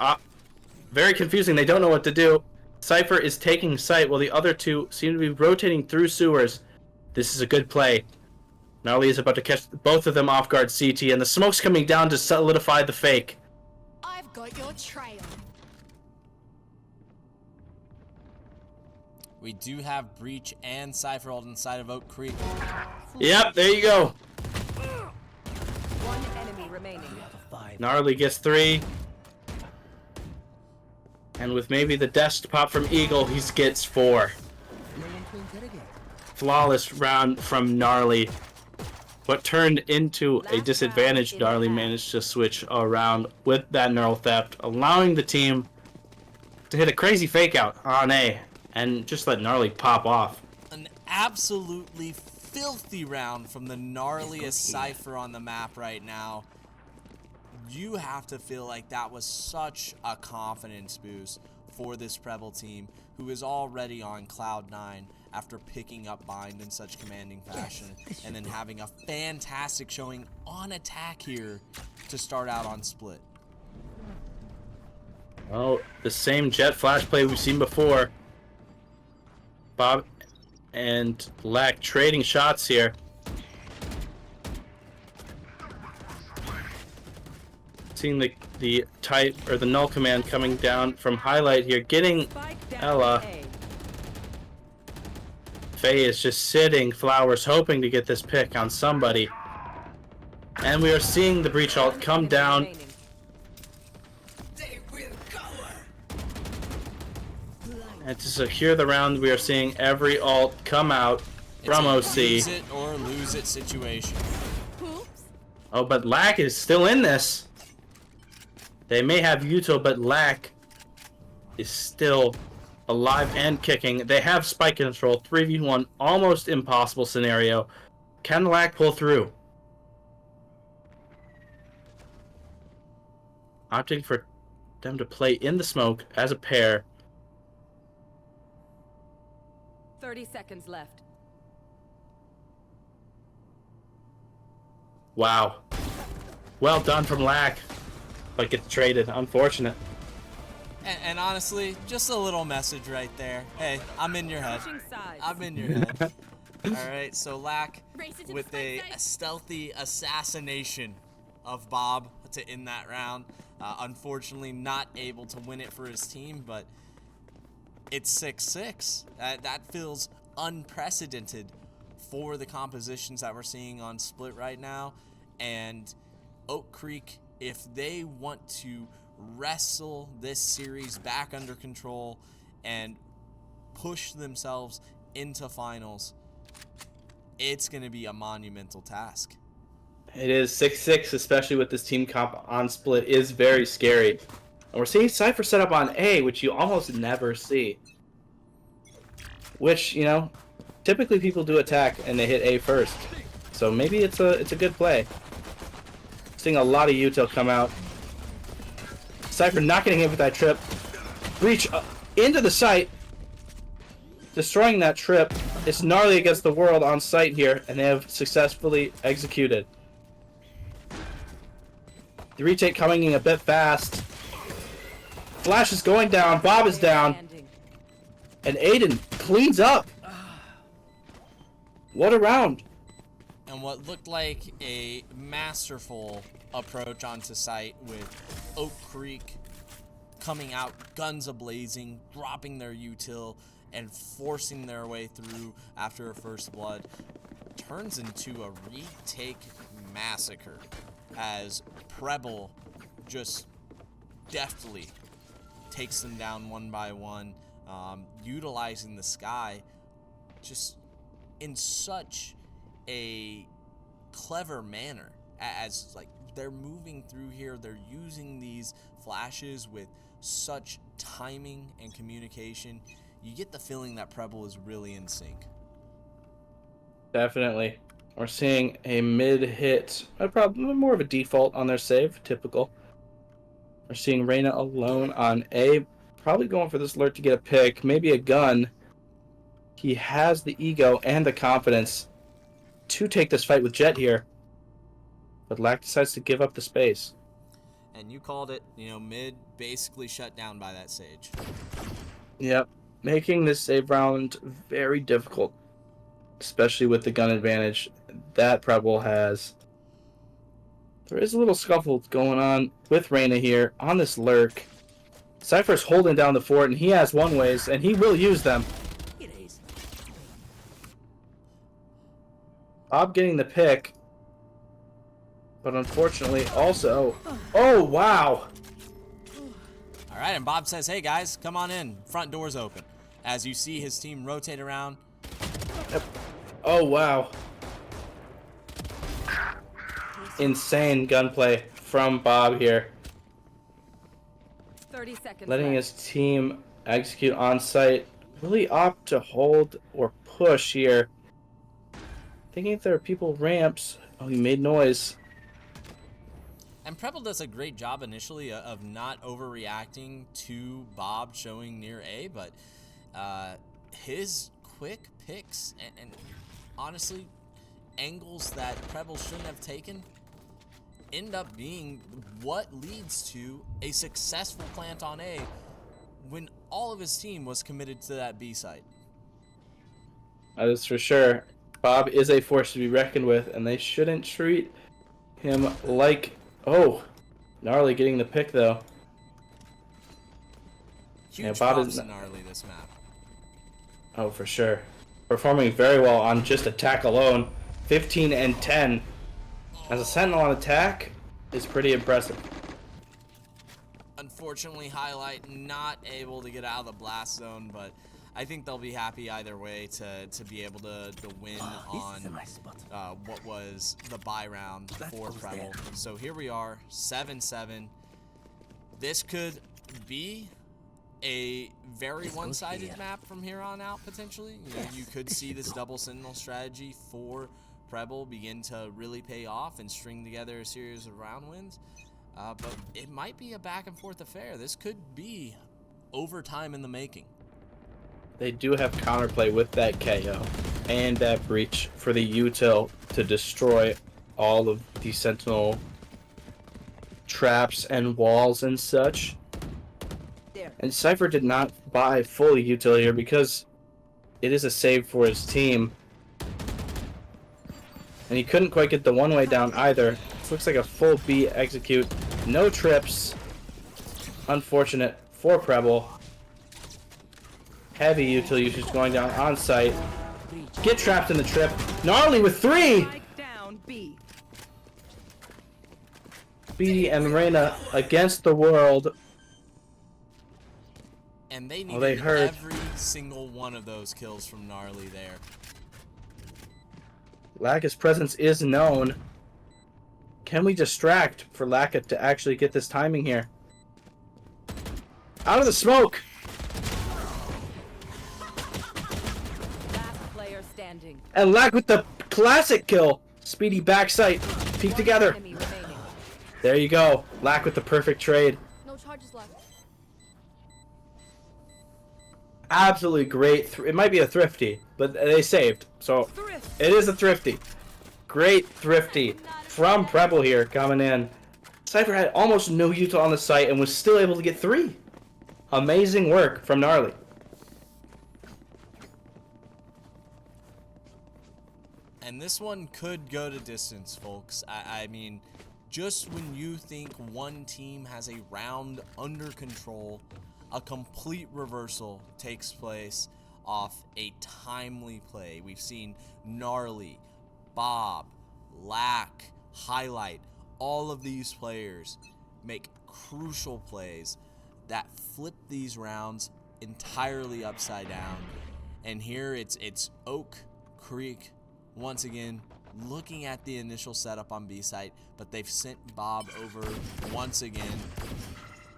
very confusing. They don't know what to do. Cypher is taking site while the other two seem to be rotating through sewers. This is a good play. Gnarly is about to catch both of them off guard CT, and the smoke's coming down to solidify the fake. I've got your trail. We do have Breach and Cypher ult inside of Oak Creek. Yep, there you go. One enemy remaining. Gnarly gets 3. And with maybe the desk pop from Eagle, he gets 4. Flawless round from Gnarly. What turned into a disadvantage, Gnarly managed to switch around with that neural theft, allowing the team to hit a crazy fake out on A and just let Gnarly pop off. An absolutely filthy round from the gnarliest Cypher on the map right now. You have to feel like that was such a confidence boost for this Preble team, who is already on cloud 9 after picking up Bind in such commanding fashion, and then having a fantastic showing on attack here to start out on Split. Oh, the same jet flash play we've seen before. Bob and Lack trading shots here. Seeing the type or the null command coming down from highlight here, getting Spike down Ella. A. Faye is just sitting, Flowers hoping to get this pick on somebody. And we are seeing the breach ult come down. Remaining. And to secure the round, we are seeing every ult come out from It's a use OC. it or lose it situation. Oops. Oh, but Lack is still in this. They may have Yuto, but Lack is still alive and kicking. They have spike control, 3v1, almost impossible scenario. Can Lack pull through? Opting for them to play in the smoke as a pair. 30 seconds left. Wow. Well done from Lack. But gets traded. Unfortunate. And honestly, just a little message right there. Hey, I'm in your head. Switching sides. I'm in your head. Alright, so Lack Race it to with the a spike side. stealthy assassination of Bob to end that round. Unfortunately, not able to win it for his team, but it's 6-6. That feels unprecedented for the compositions that we're seeing on Split right now. And Oak Creek, if they want to wrestle this series back under control and push themselves into finals, it's going to be a monumental task. It is 6-6, especially with this team comp on Split, is very scary. And we're seeing Cypher set up on A, which you almost never see. Which, you know, typically people do attack and they hit A first. So maybe it's a good play. Seeing a lot of util come out. Cypher not getting hit with that trip. Breach into the site. Destroying that trip. It's gnarly against the world on site here, and they have successfully executed. The retake coming in a bit fast. Flash is going down. Bob is down. Standing. And Aiden cleans up. What a round. And what looked like a masterful approach onto site with Oak Creek coming out guns a-blazing, dropping their util, and forcing their way through after a first blood, turns into a retake massacre as Preble just deftly takes them down one by one, utilizing the sky just in such a clever manner, as like they're moving through here, they're using these flashes with such timing and communication. You get the feeling that Preble is really in sync. Definitely. We're seeing a mid-hit, probably more of a default on their save, typical. We're seeing Reyna alone on A, probably going for this alert to get a pick, maybe a gun. He has the ego and the confidence to take this fight with Jet here, but Lack decides to give up the space. And you called it, you know, mid basically shut down by that Sage. Yep, making this save round very difficult, especially with the gun advantage that Preble has. There is a little scuffle going on with Reyna here on this lurk. Cypher's holding down the fort, and he has one ways, and he will use them. It is. Bob getting the pick, but unfortunately also... Oh, wow! All right, and Bob says, hey guys, come on in. Front door's open. As you see his team rotate around. Oh, wow. Insane gunplay from Bob here. 30 seconds Letting left. his team execute on site. Really opt to hold or push here. Thinking if there are people ramps. Oh, he made noise. And Preble does a great job initially of not overreacting to Bob showing near A, but his quick picks and honestly angles that Preble shouldn't have taken end up being what leads to a successful plant on A when all of his team was committed to that B site. That is for sure. Bob is a force to be reckoned with, and they shouldn't treat him like... Oh, Gnarly getting the pick, though. Huge Bob props is to Gnarly this map. Oh, for sure. Performing very well on just attack alone. 15 and 10. As a Sentinel on attack is pretty impressive. Unfortunately, Highlight not able to get out of the blast zone, but I think they'll be happy either way to be able to win on This is a nice spot. what was the bye round for goes Preble. there. So here we are, 7-7. This could be a very This goes one-sided here. map from here on out, potentially. You know, you could see this double Sentinel strategy for Preble begin to really pay off and string together a series of round wins. But it might be a back-and-forth affair. This could be overtime in the making. They do have counterplay with that KO and that breach for the util to destroy all of the Sentinel traps and walls and such. There. And Cypher did not buy full util here because it is a save for his team. And he couldn't quite get the one-way down either. This looks like a full B execute. No trips. Unfortunate for Preble. Heavy util usage going down on site. Get trapped in the trip. Gnarly with 3! Spike down B. B and Reyna against the world. And they Oh, they needed heard. every single one of those kills from Gnarly there. Laka's presence is known. Can we distract for Laka to actually get this timing here? Out of the smoke. Last player standing. And Lack with the classic kill. Speedy backside. Peek together. Enemy remaining. There you go. Lack with the perfect trade. No charges left. Absolutely great. It might be a thrifty, but they saved. So it is a thrifty. Great thrifty from Preble here coming in. Cypher had almost no util on the site and was still able to get 3. Amazing work from Gnarly. And this one could go to distance, folks. I mean, just when you think one team has a round under control, a complete reversal takes place off a timely play. We've seen Gnarly, Bob, Lack, Highlight, all of these players make crucial plays that flip these rounds entirely upside down. And here it's Oak Creek once again looking at the initial setup on B site, but they've sent Bob over once again.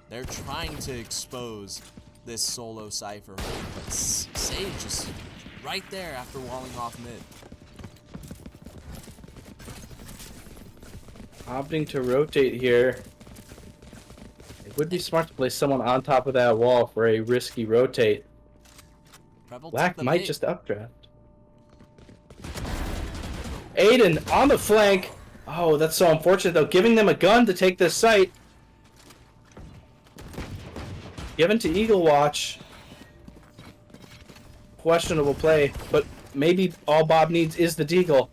They're trying to expose this solo Cypher, but Sage is right there after walling off mid. Opting to rotate here. It would be smart to place someone on top of that wall for a risky rotate. Preble took Lack the might bait. just updraft. Aiden on the flank. Oh, that's so unfortunate though. Giving them a gun to take this site. Given to Eagle Watch. Questionable play, but maybe all Bob needs is the deagle.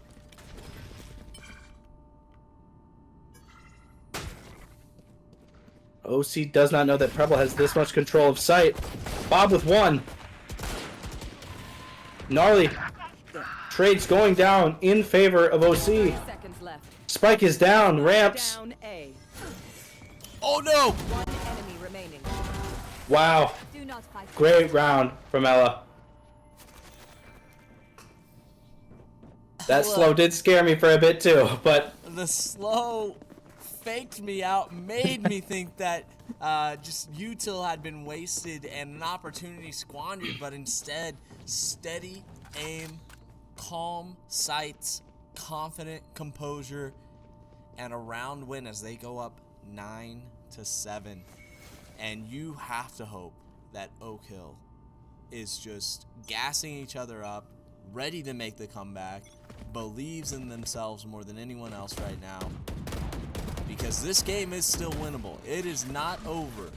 OC does not know that Preble has this much control of sight. Bob with 1. Gnarly. Trades going down in favor of OC. 30 seconds left. Spike is down. Ramps. Down A. Oh no! One enemy remaining. Wow. Do not fight. Great round from Ella. That slow did scare me for a bit too, but The slow faked me out, made me think that just util had been wasted and an opportunity squandered, but instead, steady aim, calm sights, confident composure, and a round win as they go up 9-7. And you have to hope that Oak Hill is just gassing each other up, ready to make the comeback, believes in themselves more than anyone else right now. Because this game is still winnable. It is not over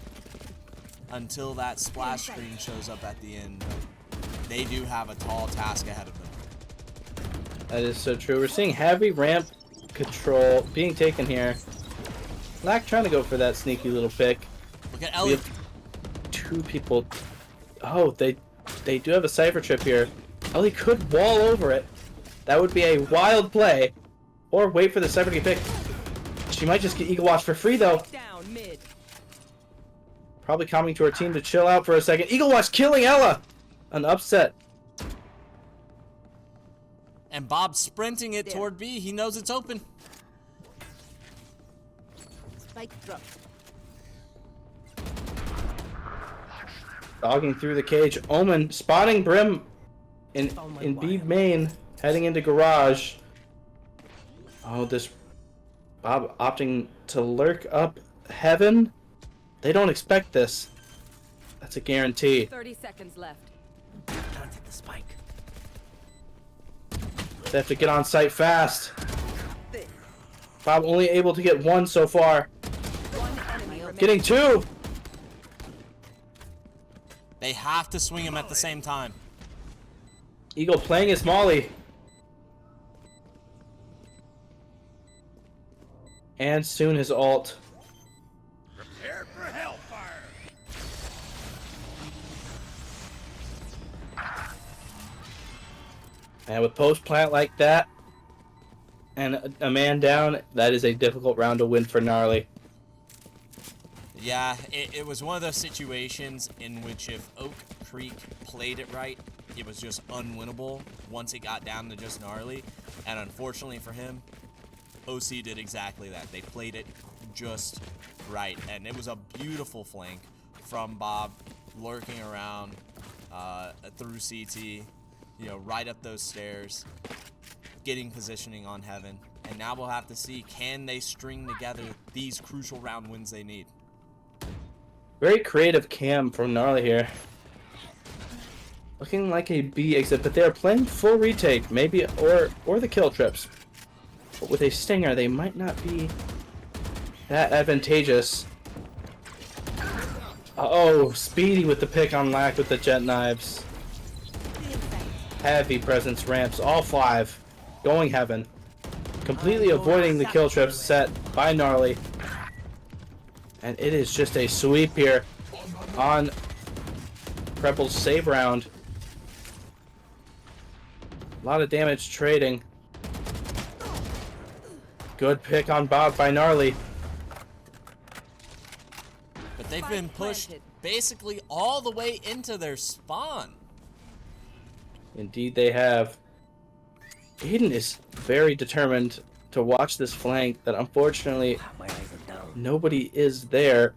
until that splash screen shows up at the end. They do have a tall task ahead of them. that is so true. We're seeing heavy ramp control being taken here. Lack trying to go for that sneaky little pick. Look at We Elliot. have 2 people. Oh, they do have a Cypher trip here. Ellie could wall over it. That would be a wild play. Or wait for the Cypher to get picked. She might just get Eagle Watch for free though. Down mid. Probably coming to her team to chill out for a second. Eagle Watch killing Ella! An upset. And Bob sprinting it There. toward B. He knows it's open. Spike drop. Dogging through the cage. Omen spotting Brim in B main. Heading into garage. Oh, this Bob opting to lurk up heaven. They don't expect this. That's a guarantee. 30 seconds left. Planted the spike. They have to get on site fast. Bob only able to get 1 so far. One enemy remaining. Getting 2. They have to swing him at the same time. Eagle playing his Molly. And soon his ult. Prepare for hellfire. And with post plant like that, and a man down, that is a difficult round to win for Gnarly. Yeah, it was one of those situations in which if Oak Creek played it right, it was just unwinnable once it got down to just Gnarly. And unfortunately for him, OC did exactly that. They played it just right. And it was a beautiful flank from Bob, lurking around through CT, you know, right up those stairs, getting positioning on Heaven. And now we'll have to see, can they string together these crucial round wins they need? Very creative cam from Gnarly here. Looking like a B exit, but they're playing full retake, maybe, or the kill trips. But with a stinger, they might not be that advantageous. Oh, Speedy with the pick on Lack with the jet knives. Heavy presence ramps, all 5. Going Heaven. Completely avoiding the kill trips set by Gnarly. And it is just a sweep here on Preble's save round. A lot of damage trading. Good pick on Bob by Gnarly. But they've been pushed basically all the way into their spawn. Indeed they have. Aiden is very determined to watch this flank that unfortunately My eyes are down. nobody is there.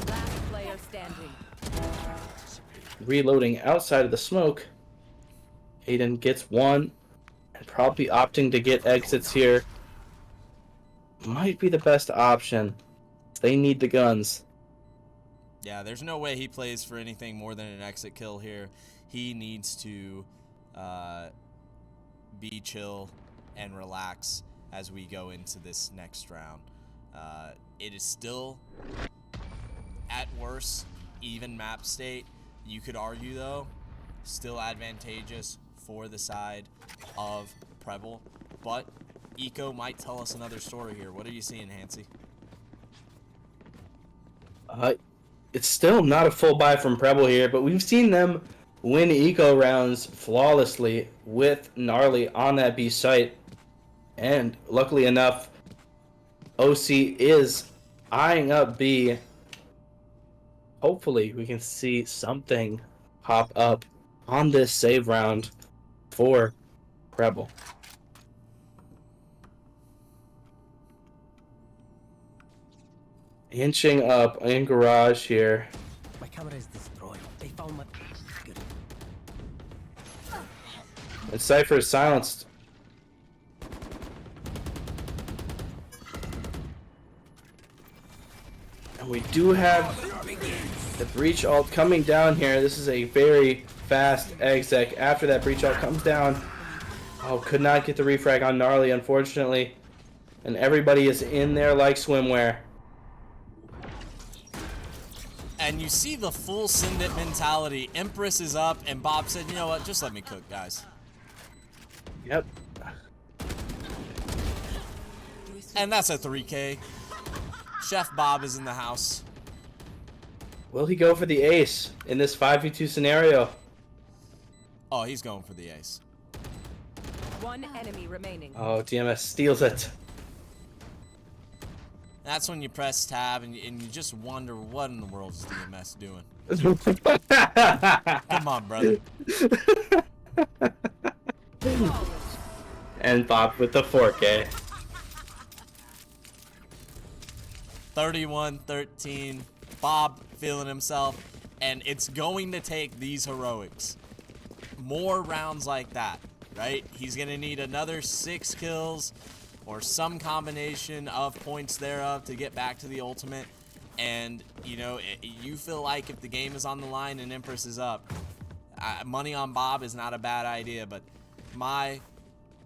Last player standing. Reloading outside of the smoke. Aiden gets one and probably opting to get exits here. Might be the best option. They need the guns. Yeah, there's no way he plays for anything more than an exit kill here. He needs to be chill and relax as we go into this next round. It is still, at worst, even map state. You could argue, though, still advantageous for the side of Preble. But Eco might tell us another story here. What are you seeing, Hansi? It's still not a full buy from Preble here, but we've seen them win eco rounds flawlessly with Gnarly on that B site. And luckily enough, OC is eyeing up B. Hopefully we can see something pop up on this save round for Preble. Inching up in garage here. My camera is destroyed. They found my... Good. And Cypher is silenced. And we do have the breach ult coming down here. This is a very fast exec. After that breach ult comes down. Oh, could not get the refrag on Gnarly, unfortunately. And everybody is in there like swimwear. And you see the full send it mentality. Empress is up, and Bob said, you know what, just let me cook, guys. Yep. And that's a 3K. Chef Bob is in the house. Will he go for the ace in this 5v2 scenario? Oh, he's going for the ace. One enemy remaining. Oh, DMS steals it. That's when you press tab and you just wonder what in the world is DMS doing. Come on, brother. And Bob with the 4K. 31-13. Bob feeling himself, and it's going to take these heroics. More rounds like that, right? He's going to need another 6 kills or some combination of points thereof to get back to the ultimate. And, you know, you feel like if the game is on the line and Empress is up, money on Bob is not a bad idea, but my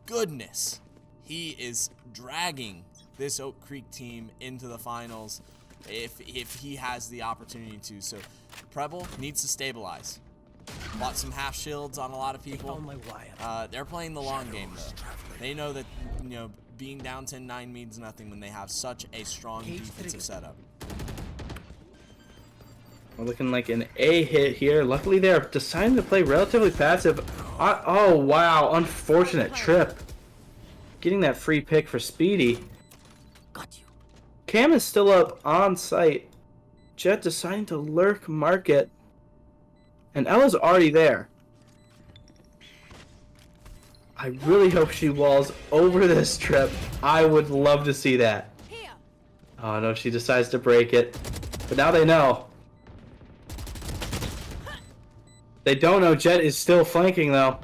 goodness, he is dragging this Oak Creek team into the finals if he has the opportunity to. So Preble needs to stabilize. Bought some half shields on a lot of people. Found my wire. They're playing the long game though. They know that, you know, being down 10-9 means nothing when they have such a strong defensive setup. We're looking like an A hit here. Luckily they're deciding to play relatively passive. Oh wow, unfortunate trip. Getting that free pick for Speedy. Got you. Cam is still up on site. Jet deciding to lurk market. And Ella's already there. I really hope she walls over this trip. I would love to see that. Here. Oh no, she decides to break it. But now they know. They don't know Jet is still flanking though.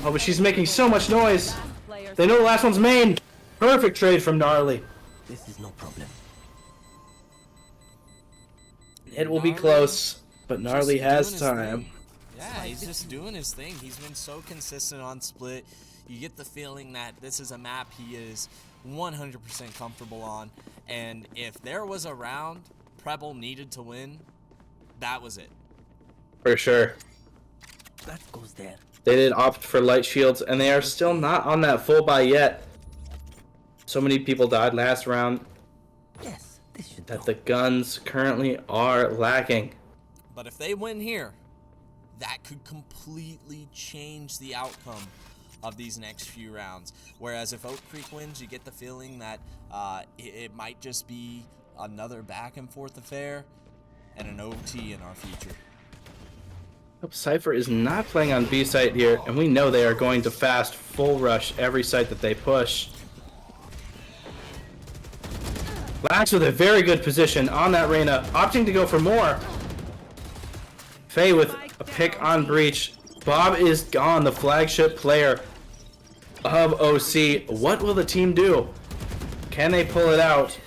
Oh, but she's making so much noise. Player They know the last one's main. Perfect trade from Gnarly. This is no problem. It will be Gnarly close, but just Gnarly doing has his time. thing. Yeah, he's just doing his thing. He's been so consistent on split. You get the feeling that this is a map he is 100% comfortable on. And if there was a round Preble needed to win, that was it. For sure. That goes there. They did opt for light shields, and they are still not on that full buy yet. So many people died last round Yes, this should that do. the guns currently are lacking. But if they win here, that could completely change the outcome of these next few rounds. Whereas if Oak Creek wins, you get the feeling that it might just be another back and forth affair and an OT in our future. Hope Cypher is not playing on B site here, and we know they are going to fast full rush every site that they push. Lax with a very good position on that Reyna, opting to go for more. Faye with a pick on Breach. Bob is gone, the flagship player of OC. What will the team do? Can they pull it out?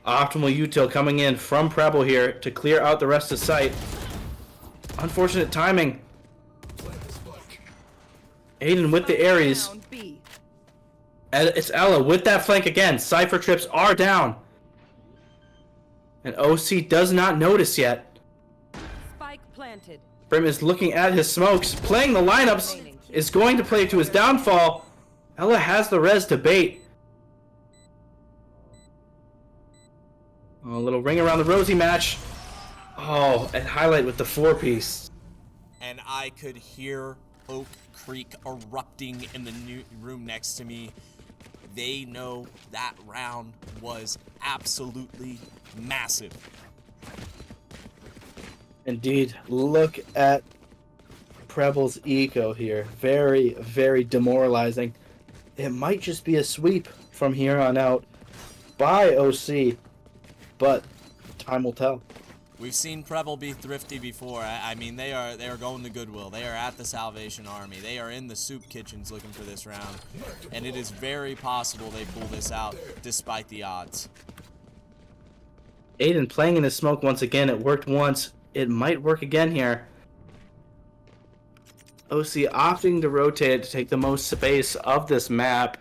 Optimal util coming in from Preble here to clear out the rest of site. Unfortunate timing. Aiden with the Ares. down B. And it's Ella with that flank again. Cypher trips are down. And OC does not notice yet. Spike planted. Brim is looking at his smokes, playing the lineups, is going to play to his downfall. Ella has the res to bait. Oh, a little ring around the rosy match. Oh, and highlight with the 4-piece. And I could hear Oak Creek erupting in the new room next to me. They know that round was absolutely massive. Indeed. Look at Preble's eco here. Very, very demoralizing. It might just be a sweep from here on out by OC, but time will tell. We've seen Preble be thrifty before. I mean, they are going to Goodwill. They are at the Salvation Army. They are in the soup kitchens looking for this round, and it is very possible they pull this out despite the odds. Aiden playing in the smoke once again. It worked once. It might work again here. OC opting to rotate to take the most space of this map.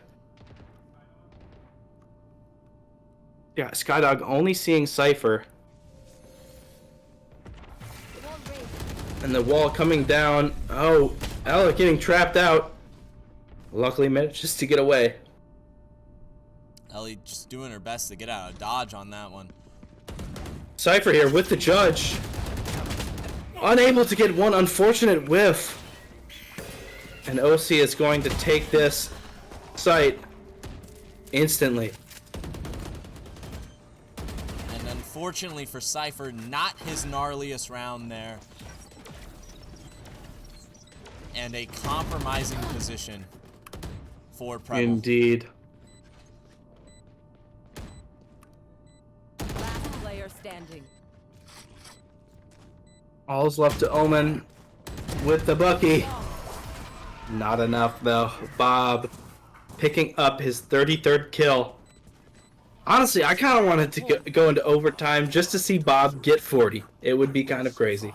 Yeah, Skydog only seeing Cypher. And the wall coming down. Oh, Ella getting trapped out. Luckily manages to get away. Ellie just doing her best to get out of dodge on that one. Cypher here with the judge. Unable to get one unfortunate whiff. And OC is going to take this site instantly. And unfortunately for Cypher, not his gnarliest round there. And a compromising position for Preble. Indeed. Last player standing. All's left to Omen with the Bucky. Not enough though. Bob picking up his 33rd kill. Honestly, I kind of wanted to go into overtime just to see Bob get 40. It would be kind of crazy.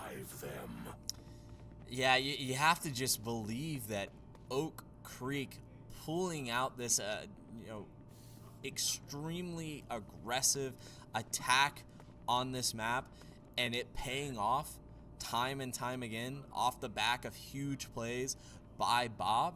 Yeah, you have to just believe that Oak Creek pulling out this, extremely aggressive attack on this map and it paying off time and time again off the back of huge plays by Bob,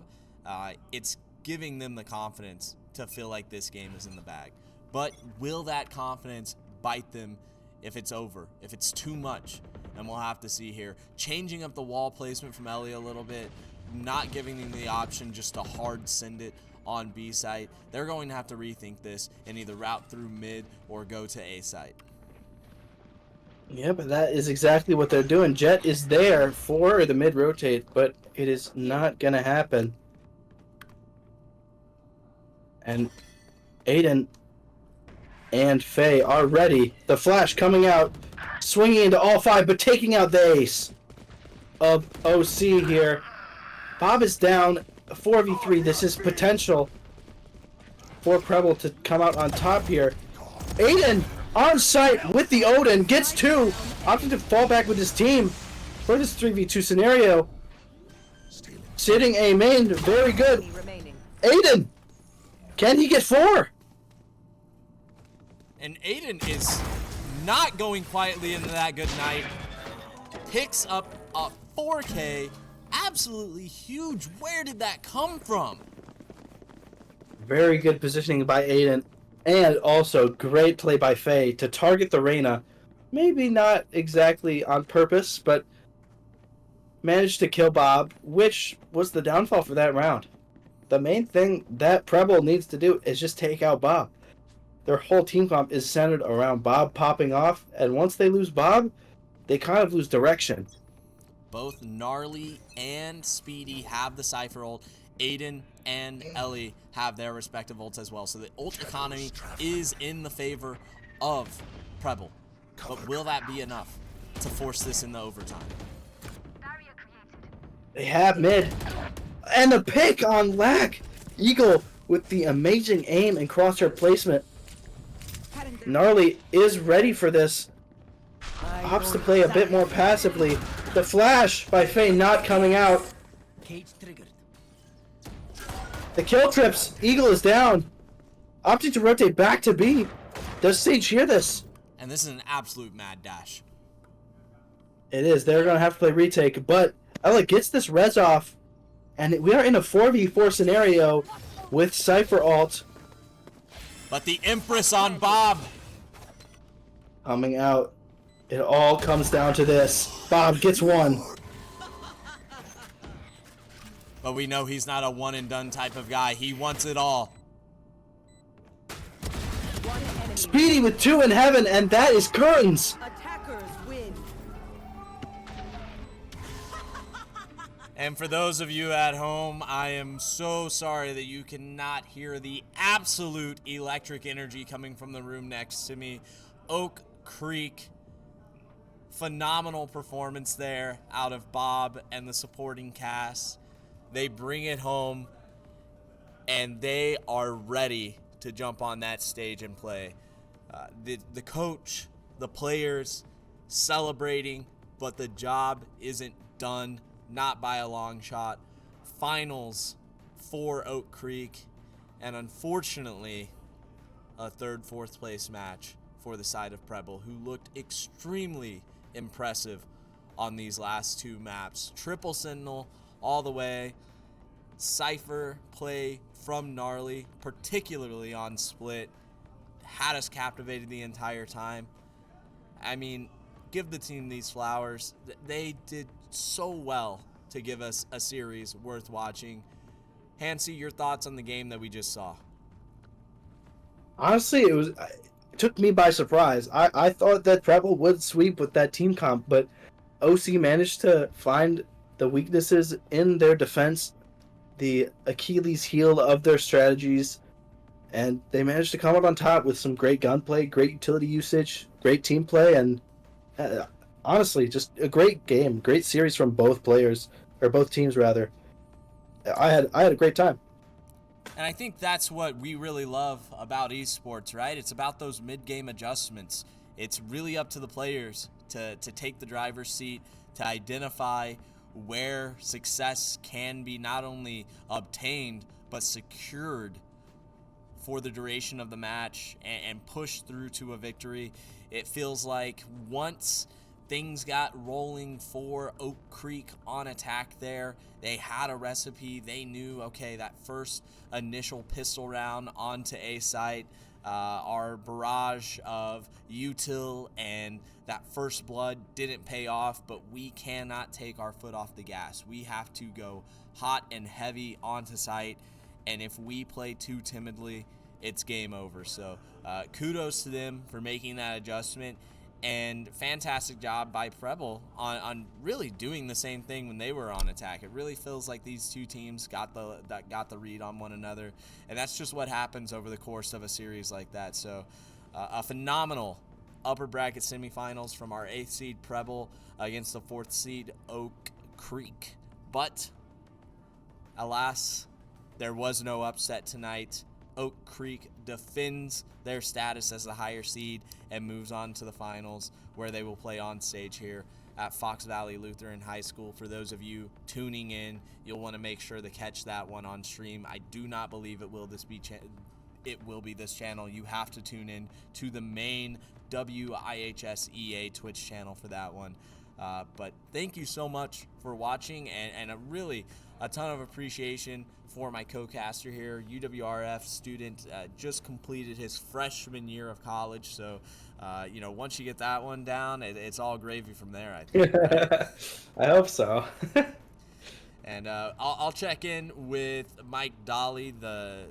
it's giving them the confidence to feel like this game is in the bag. But will that confidence bite them if it's over, if it's too much? And we'll have to see here. Changing up the wall placement from Ellie a little bit, not giving them the option just to hard send it on B site. They're going to have to rethink this and either route through mid or go to A site. Yeah, but that is exactly what they're doing. Jet is there for the mid rotate, but it is not going to happen. And Aiden and Faye are ready. The flash coming out, swinging into all five, but taking out the ace. of OC here. Bob is down 4v3. This is potential for Preble to come out on top here. Aiden on site with the Odin gets 2, opting to fall back with his team for this 3v2 scenario. Sitting A main, very good. Remaining. Aiden, can he get 4? And Aiden is not going quietly into that good night. Picks up a 4K. Absolutely huge. Where did that come from? Very good positioning by Aiden, and also great play by Faye to target the Reyna. Maybe not exactly on purpose, but managed to kill Bob, which was the downfall for that round. The main thing that Preble needs to do is just take out Bob. Their whole team comp is centered around Bob popping off, and once they lose Bob, they kind of lose direction. Both Gnarly and Speedy have the Cypher ult. Aiden and Ellie have their respective ults as well. So the ult economy is in the favor of Preble. But will that be enough to force this in the overtime? They have mid. And the pick on Lack. Eagle with the amazing aim and crosshair placement. Gnarly is ready for this. Opts to play a bit more passively. The flash by Faye not coming out. Cage triggered. The kill trips. Eagle is down. Opting to rotate back to B. Does Sage hear this? And this is an absolute mad dash. It is. They're going to have to play retake. But Ella gets this res off. And we are in a 4v4 scenario with Cypher ult But the Empress on Bob. coming out. It all comes down to this. Bob gets 1. But we know he's not a one and done type of guy. He wants it all. One enemy. Speedy with 2 in heaven, and that is curtains. Attackers win. And for those of you at home, I am so sorry that you cannot hear the absolute electric energy coming from the room next to me. Oak Creek, phenomenal performance there out of Bob and the supporting cast. They bring it home, and they are ready to jump on that stage and play. The coach, the players celebrating, but the job isn't done. Not by a long shot. Finals for Oak Creek, and unfortunately, a third, fourth place match for the side of Preble, who looked extremely impressive on these last 2 maps. Triple Sentinel all the way. Cypher play from Gnarly, particularly on Split, had us captivated the entire time. I mean, give the team these flowers. They did so well to give us a series worth watching. Hansi, your thoughts on the game that we just saw? Honestly, it took me by surprise. I thought that Preble would sweep with that team comp, but OC managed to find the weaknesses in their defense, the Achilles heel of their strategies, and they managed to come out on top with some great gunplay, great utility usage, great team play, and honestly, just a great game, great series from both players, or both teams rather. I had a great time. And I think that's what we really love about esports, right? It's about those mid-game adjustments. It's really up to the players to take the driver's seat, to identify where success can be not only obtained, but secured for the duration of the match and push through to a victory. It feels like once things got rolling for Oak Creek on attack there, they had a recipe. They knew, okay, that first initial pistol round onto A site, our barrage of util and that first blood didn't pay off, but we cannot take our foot off the gas. We have to go hot and heavy onto site, and if we play too timidly, it's game over. So kudos to them for making that adjustment, and fantastic job by Preble on really doing the same thing when they were on attack. It really feels like these two teams got the read on one another, and that's just what happens over the course of a series like that. So a phenomenal upper bracket semifinals from our 8th seed Preble against the 4th seed Oak Creek. But alas, there was no upset tonight. Oak Creek defends their status as the higher seed and moves on to the finals, where they will play on stage here at Fox Valley Lutheran High School. For those of you tuning in, you'll want to make sure to catch that one on stream. I do not believe it will be this channel. You have to tune in to the main WIHSEA Twitch channel for that one. But thank you so much for watching, and a ton of appreciation for my co-caster here, UWRF student, just completed his freshman year of college. So, once you get that one down, it's all gravy from there, I think. Right? I hope so. And I'll check in with Mike Dolly, the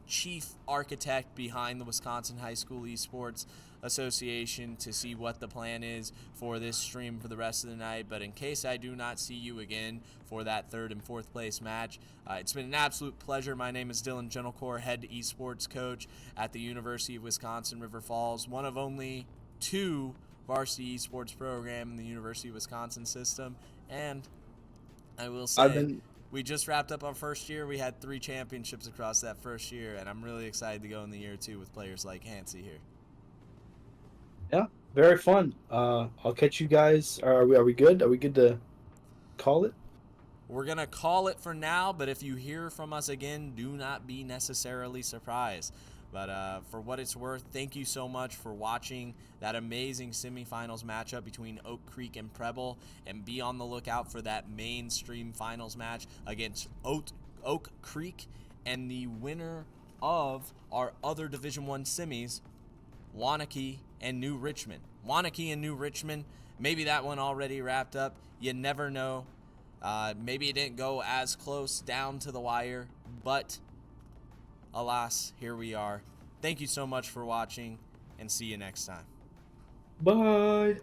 chief architect behind the Wisconsin High School Esports Association, to see what the plan is for this stream for the rest of the night. But in case I do not see you again for that 3rd and 4th place match, it's been an absolute pleasure. My name is Dylan Gentlecore, head esports coach at the University of Wisconsin River Falls, one of only 2 varsity esports program in the University of Wisconsin system. And I will say, we just wrapped up our first year. We had 3 championships across that first year, and I'm really excited to go in the year 2 with players like Hansi here. Yeah, very fun. I'll catch you guys. Are we good? Are we good to call it? We're going to call it for now, but if you hear from us again, do not be necessarily surprised. But for what it's worth, thank you so much for watching that amazing semifinals matchup between Oak Creek and Preble, and be on the lookout for that mainstream finals match against Oak Creek and the winner of our other Division I semis, Waunakee and New Richmond. Waunakee and New Richmond, maybe that one already wrapped up. You never know. Maybe it didn't go as close down to the wire, but alas, here we are. Thank you so much for watching, and see you next time. Bye.